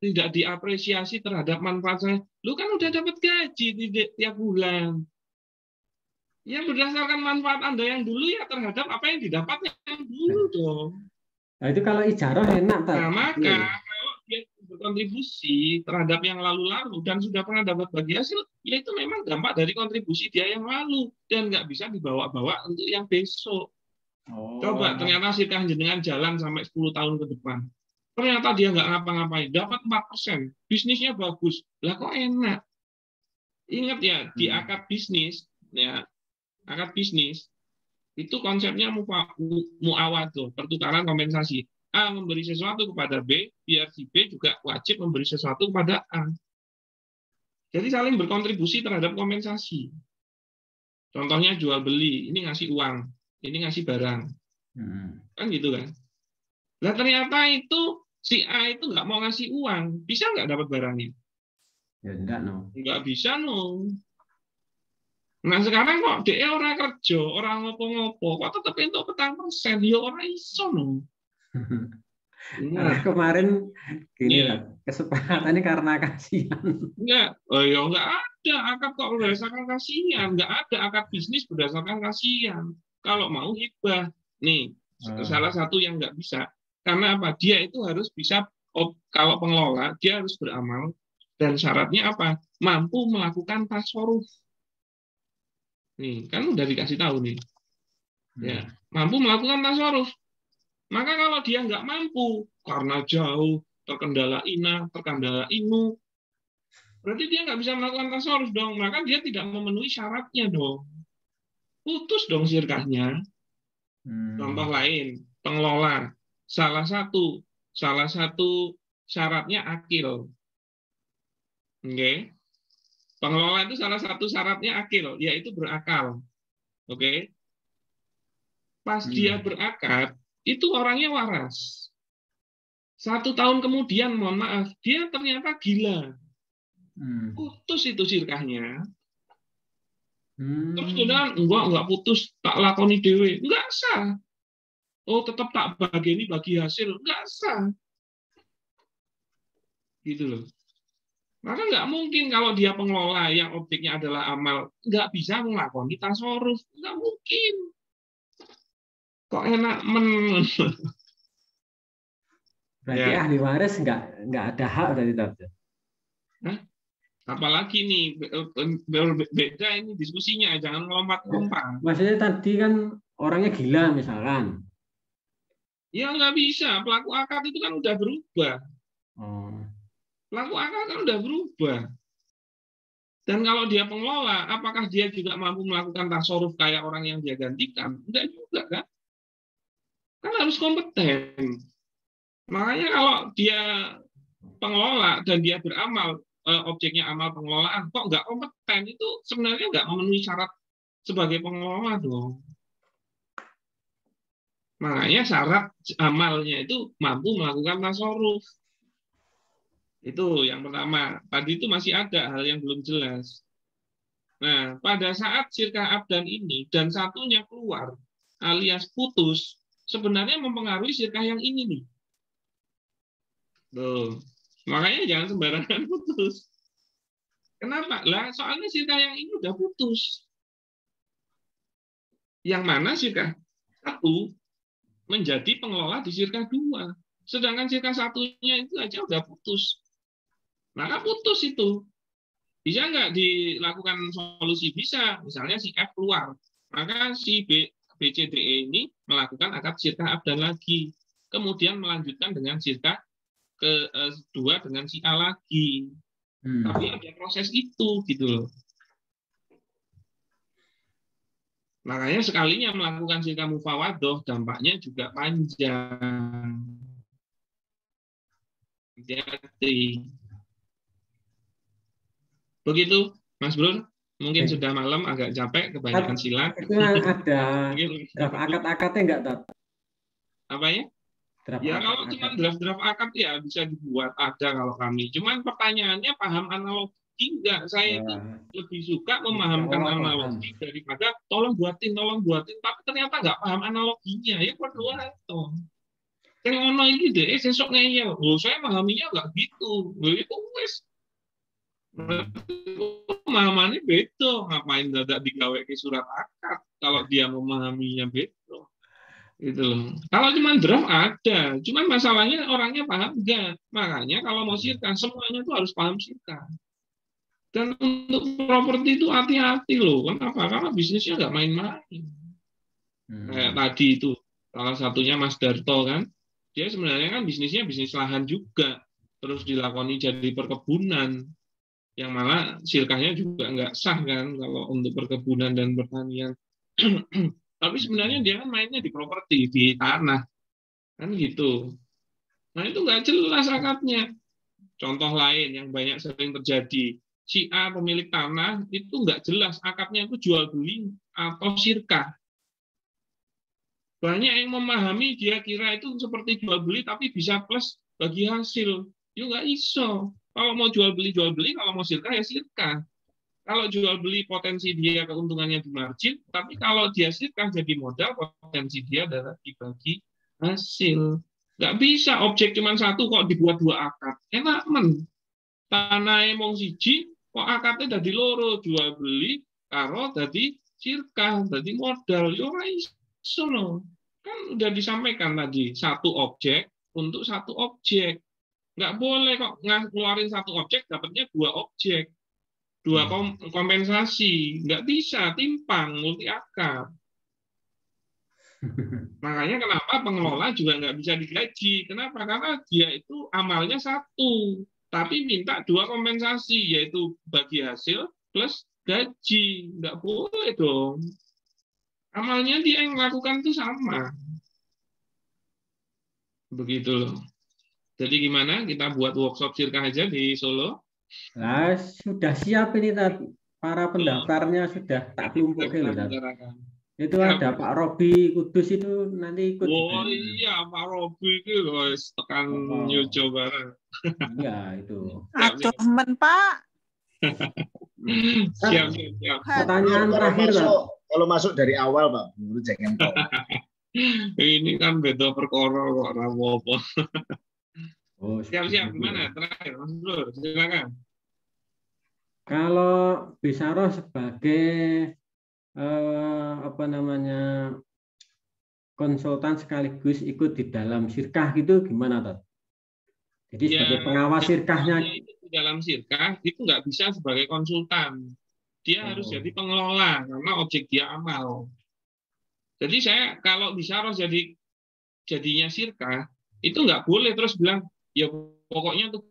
tidak diapresiasi terhadap manfaat saya. Lu kan udah dapat gaji tiap bulan. Ya berdasarkan manfaat Anda yang dulu ya terhadap apa yang didapatnya yang dulu dong. Nah, itu kalau ijarah enak, Pak. Nah, maka kalau dia berkontribusi terhadap yang lalu-lalu dan sudah pernah dapat bagi hasil, ya itu memang dampak dari kontribusi dia yang lalu dan nggak bisa dibawa-bawa untuk yang besok. Coba ternyata sirkah jenengan jalan sampai 10 tahun ke depan. Ternyata dia nggak ngapa-ngapain, dapat 4%. Bisnisnya bagus. Lah kok enak? Ingat ya, di akad bisnis, ya, akad bisnis, itu konsepnya muawadhah, pertukaran kompensasi. A memberi sesuatu kepada B, biar si B juga wajib memberi sesuatu kepada A. Jadi saling berkontribusi terhadap kompensasi. Contohnya jual beli, ini ngasih uang, ini ngasih barang. Kan gitu kan. Nah ternyata itu Si A itu nggak mau ngasih uang, bisa nggak dapat barangnya? Ya enggak, no. Nggak bisa, no. Nah sekarang kok dia orang kerja, orang ngopo-ngopo, kok tetap itu 4%, ya orang iso, no. Nah, kemarin gini Iya. lah, kesepakatannya karena kasihan. Enggak, oh ya enggak ada akad kok berdasarkan kasihan, enggak ada akad bisnis berdasarkan kasihan. Kalau mau hibah, nih salah satu yang enggak bisa, karena apa? Dia itu harus bisa, kalau pengelola dia harus beramal dan syaratnya apa? Mampu melakukan tasarruf. Nih kan udah dikasih tahu nih, ya mampu melakukan tasarruf. Maka kalau dia nggak mampu karena jauh, terkendala ina, terkendala inu, berarti dia nggak bisa melakukan tasarruf dong, maka dia tidak memenuhi syaratnya dong. Putus dong sirkahnya. Contoh lain, pengelola. Salah satu syaratnya akil. Oke. Pengelola itu salah satu syaratnya akil, yaitu berakal. Oke. Pas dia berakad, itu orangnya waras. 1 tahun kemudian, mohon maaf, dia ternyata gila. Putus itu sirkahnya. Terus kemudian enggak putus, tak lakoni dewe, enggak sah. Oh tetap tak bagi hasil, enggak sah. Gitu loh. Maka enggak mungkin kalau dia pengelola yang objeknya adalah amal, enggak bisa melakoni tasarruf, enggak mungkin. Kok enak Berarti ya. ahli waris enggak ada hak dari tadi. Apalagi nih beda ini diskusinya, jangan melompat-lompat. Maksudnya tadi kan orangnya gila misalkan. Ya nggak bisa, pelaku akad itu kan udah berubah. Pelaku akad kan udah berubah. Dan kalau dia pengelola, apakah dia juga mampu melakukan tasarruf kayak orang yang dia gantikan? Enggak juga kan? Kan harus kompeten. Makanya kalau dia pengelola dan dia beramal, objeknya amal pengelolaan, kok nggak kompeten, itu sebenarnya nggak memenuhi syarat sebagai pengelola dong. Makanya syarat amalnya itu mampu melakukan tasarruf. Itu yang pertama. Tadi itu masih ada hal yang belum jelas. Nah, pada saat sirkah abdan ini dan satunya keluar alias putus, sebenarnya mempengaruhi sirkah yang ini nih. Tuh. Makanya jangan sembarangan putus. Kenapa? Lah, soalnya sirkah yang ini udah putus. Yang mana sirkah satu menjadi pengelola di sirkah 2. Sedangkan sirkah satunya itu aja udah putus. Maka putus itu. Bisa nggak dilakukan solusi? Bisa. Misalnya si F keluar. Maka si B, C, D, E ini melakukan akad sirkah abdan lagi. Kemudian melanjutkan dengan sirkah kedua dengan si A lagi. Tapi ada proses itu gitu loh. Makanya sekalinya melakukan sirkah mufawadoh, dampaknya juga panjang. Hati-hati. Begitu, Mas Bro. Mungkin sudah malam, agak capek, kebanyakan silat. Itu ada draft akad-akadnya enggak, Tat? Apanya? Ya kalau cuma draft akad ya bisa dibuat, ada kalau kami. Cuman pertanyaannya paham analogi enggak? Saya itu lebih suka memahamkan analogi daripada tolong buatin, tapi ternyata nggak paham analoginya. Ya berdua itu. Yang ono ini deh, sesok ngeyel. Oh, saya memahaminya nggak gitu. Itu wes. Pemahamannya beda. Ngapain dadak digawe ke surat akad kalau dia memahaminya beda. Gitu loh. Kalau cuma draft ada, cuman masalahnya orangnya paham enggak. Makanya kalau mau sirkah semuanya itu harus paham sirkah. Dan untuk properti itu hati-hati loh. Kenapa? Karena bisnisnya nggak main-main. Kayak tadi itu salah satunya Mas Darto kan, dia sebenarnya kan bisnisnya bisnis lahan juga, terus dilakoni jadi perkebunan, yang malah sirkahnya juga nggak sah kan kalau untuk perkebunan dan pertanian. Tapi sebenarnya dia kan mainnya di properti, di tanah. Kan gitu. Nah itu nggak jelas akadnya. Contoh lain yang banyak sering terjadi. Si A pemilik tanah itu nggak jelas akadnya itu jual beli atau sirkah. Banyak yang memahami dia kira itu seperti jual beli tapi bisa plus bagi hasil. Yo nggak iso. Kalau mau jual beli, kalau mau sirkah ya sirkah. Kalau jual beli potensi dia keuntungannya di margin, tapi kalau dia sirkah jadi modal, potensi dia adalah dibagi hasil. Nggak bisa objek cuma satu kok dibuat 2 akad. Enak men. Tanah emong siji, kok akadnya jadi loro, jual beli, karo jadi sirkah, jadi modal. Yo ora iso loh. Kan udah disampaikan tadi, satu objek untuk satu objek. Nggak boleh kok ngeluarin satu objek, dapatnya 2 objek. 2 kompensasi. Nggak bisa, timpang, multi akad. Makanya kenapa pengelola juga nggak bisa digaji. Kenapa? Karena dia itu amalnya 1, tapi minta 2 kompensasi, yaitu bagi hasil plus gaji. Nggak boleh dong. Amalnya dia yang melakukan itu sama. Begitu loh. Jadi gimana? Kita buat workshop sirkah aja di Solo? Nah, sudah siap ini tadi. Para pendaftarnya sudah tak kelompok loh. Itu ada Pak Robi Kudus itu nanti ikut. Oh iya, Pak Robi itu loh, tekan New Jawa Barat. Iya, itu. Aduh, men Pak. Siap. Pertanyaan terakhir, Pak. Kalau masuk dari awal, Pak, menurut jangan tahu. Ini kan beda perkara kok rapopo. Oh, siap. Gimana? Terakhir, Mas Bro, silakan. Kalau Bisaro sebagai konsultan sekaligus ikut di dalam sirkah gitu gimana, Tat? Jadi sebagai pengawas sirkahnya di dalam sirkah itu nggak bisa sebagai konsultan. Dia harus jadi pengelola karena objek dia amal. Jadi saya kalau bisa harus jadinya sirkah itu nggak boleh terus bilang ya pokoknya tuh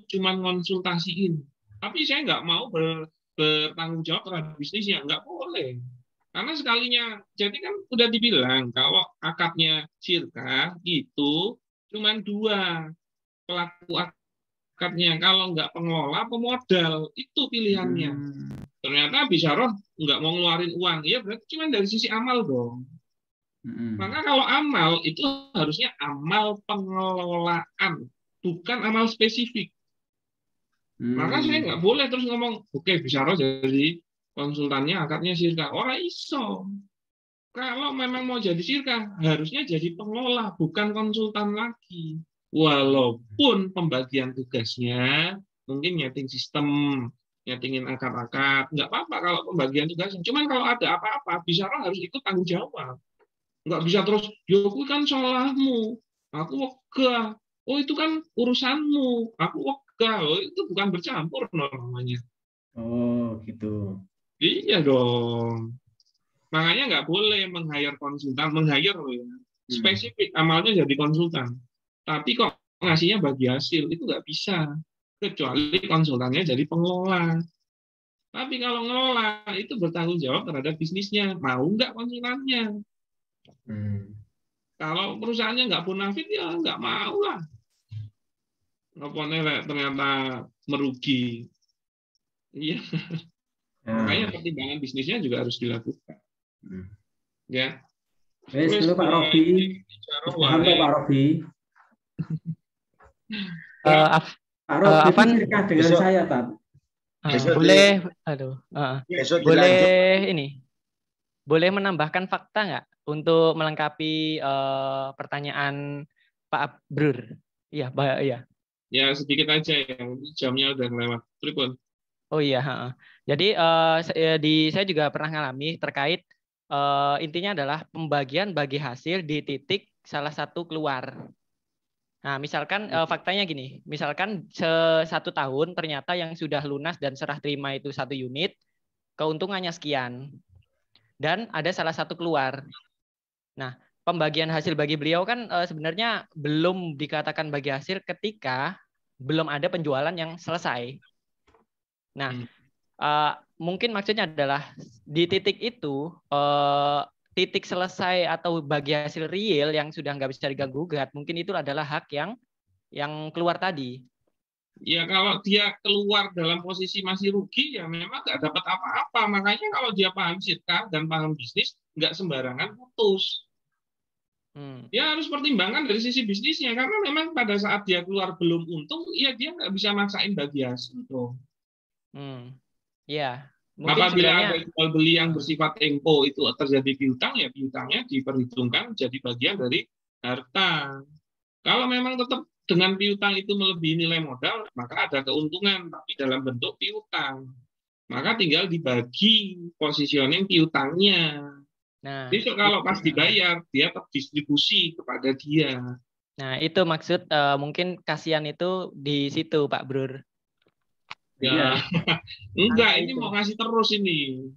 cuma konsultasiin. Tapi saya nggak mau bertanggung jawab terhadap bisnisnya, nggak boleh. Karena sekalinya, jadi kan udah dibilang kalau akadnya sirkah itu cuma 2 pelaku akadnya. Kalau nggak pengelola, pemodal itu pilihannya. Ternyata Bisaro nggak mau ngeluarin uang, ya berarti cuma dari sisi amal dong. Maka kalau amal itu harusnya amal pengelolaan, bukan amal spesifik. Maka saya nggak boleh terus ngomong, oke Bisaro jadi konsultannya akadnya sirkah. Orang iso. Kalau memang mau jadi sirkah, harusnya jadi pengelola, bukan konsultan lagi. Walaupun pembagian tugasnya mungkin nyeting sistem, nyetingin akad-akad, nggak apa-apa kalau pembagian tugasnya. Cuman kalau ada apa-apa, Bisaro harus ikut tanggung jawab. Nggak bisa terus, yo aku kan salahmu, aku wegah. Oh itu kan urusanmu, aku wegah. Oh itu bukan bercampur namanya. Oh gitu. Iya dong. Makanya nggak boleh meng-hire konsultan, meng-hire spesifik amalnya jadi konsultan. Tapi kok ngasihnya bagi hasil, itu nggak bisa. Kecuali konsultannya jadi pengelola. Tapi kalau ngelola, itu bertanggung jawab terhadap bisnisnya. Mau nggak konsultannya? Kalau perusahaannya nggak bonafit, ya nggak mau lah. Ngapain ternyata merugi. Iya. Makanya pertimbangan bisnisnya juga harus dilakukan. Ya. Terus Pak Robi. Pak Robi. Pak Robi sirkah dengan saya, Pak. Boleh, boleh ini. Boleh menambahkan fakta nggak untuk melengkapi pertanyaan Pak Brur? Iya, iya. Ya sedikit aja ya, jamnya udah lewat. Pripun? Oh iya. Jadi saya juga pernah ngalami terkait intinya adalah pembagian bagi hasil di titik salah satu keluar. Nah, misalkan faktanya gini, misalkan 1 tahun ternyata yang sudah lunas dan serah terima itu 1 unit, keuntungannya sekian. Dan ada salah satu keluar. Nah, pembagian hasil bagi beliau kan sebenarnya belum dikatakan bagi hasil ketika belum ada penjualan yang selesai. Nah, mungkin maksudnya adalah di titik itu, titik selesai atau bagi hasil real yang sudah nggak bisa diganggu-gugat, mungkin itu adalah hak yang keluar tadi. Ya kalau dia keluar dalam posisi masih rugi, ya memang nggak dapat apa-apa. Makanya kalau dia paham syirkah dan paham bisnis, nggak sembarangan putus. Dia harus pertimbangkan dari sisi bisnisnya, karena memang pada saat dia keluar belum untung, ya dia nggak bisa maksain bagi hasil tuh. Ya, apabila ada jual beli yang bersifat tempo itu terjadi piutang, ya piutangnya diperhitungkan jadi bagian dari harta. Kalau memang tetap dengan piutang itu melebihi nilai modal, maka ada keuntungan, tapi dalam bentuk piutang. Maka tinggal dibagi positioning piutangnya. Nah, besok kalau pas dibayar, dia terdistribusi kepada dia. Nah, itu maksud mungkin kasihan itu di situ, Pak Brur. Ya, enggak, ini mau ngasih terus ini.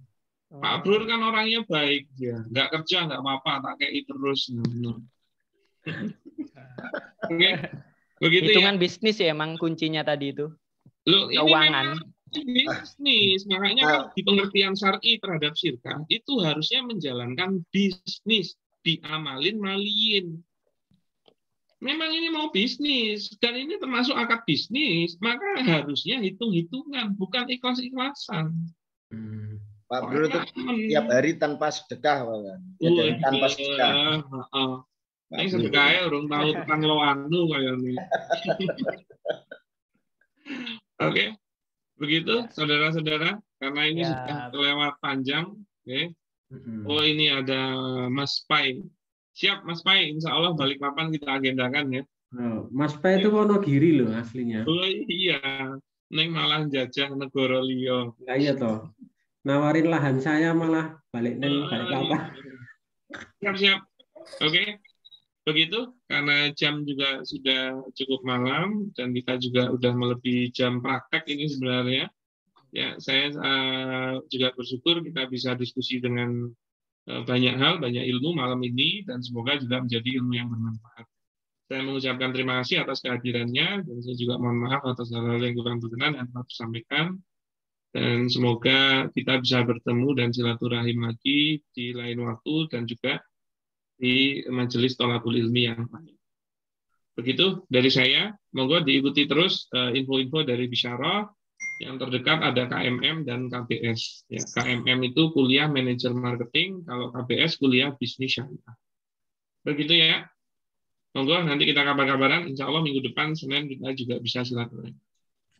Pak Brur kan orangnya baik, ya. Nggak kerja, nggak apa-apa, tak kayak terus. Oke. Begitu hitungan ya. Bisnis ya emang kuncinya tadi itu. Loh, keuangan. Ini bisnis, makanya kan di pengertian syar'i terhadap syirkah itu harusnya menjalankan bisnis, diamalin maliin. Memang ini mau bisnis dan ini termasuk akad bisnis, maka harusnya hitung-hitungan, bukan ikhlas-ikhlasan. Pak Bro itu tiap hari tanpa sedekah, Pak. Ya, tanpa sedekah. Ini sedekahnya orang tahu tekan lo anu kayak ini. Oke, begitu saudara-saudara, karena ini sudah kelewat panjang. Oke. Oh, ini ada Mas Pai. Siap Mas Pai, insya Allah Balikpapan kita agendakan ya. Mas Pai itu Wonogiri loh aslinya. Oh iya, neng malah jajah negara liya. Nah, iya toh. Nawarin lahan saya malah balik neng Balikpapan. Siap. Oke. Begitu, karena jam juga sudah cukup malam dan kita juga udah melebihi jam praktek ini sebenarnya. Ya, saya juga bersyukur kita bisa diskusi dengan banyak hal, banyak ilmu malam ini, dan semoga juga menjadi ilmu yang bermanfaat. Saya mengucapkan terima kasih atas kehadirannya, dan saya juga mohon maaf atas hal-hal yang kurang berkenan yang telah disampaikan. Dan semoga kita bisa bertemu dan silaturahim lagi di lain waktu, dan juga di majelis thalabul ilmi yang lain. Begitu dari saya, monggo diikuti terus info-info dari Bisyarah. Yang terdekat ada KMM dan KBS. Ya, KMM itu kuliah manajer marketing, kalau KBS kuliah bisnis syariah. Begitu ya. Monggo nanti kita kabar-kabaran, insya Allah minggu depan Senin kita juga bisa silaturahmi.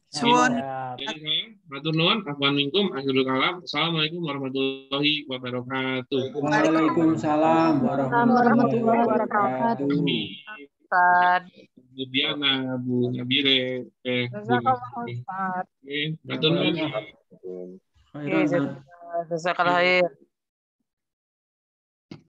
Suwun. Jadi saya matur nuwun, afwan minkum, akhirul kalam. Assalamualaikum warahmatullahi wabarakatuh. Waalaikumsalam warahmatullahi wabarakatuh. Kemudian Bu Nabire, matur nuwun. Jazakallah khair.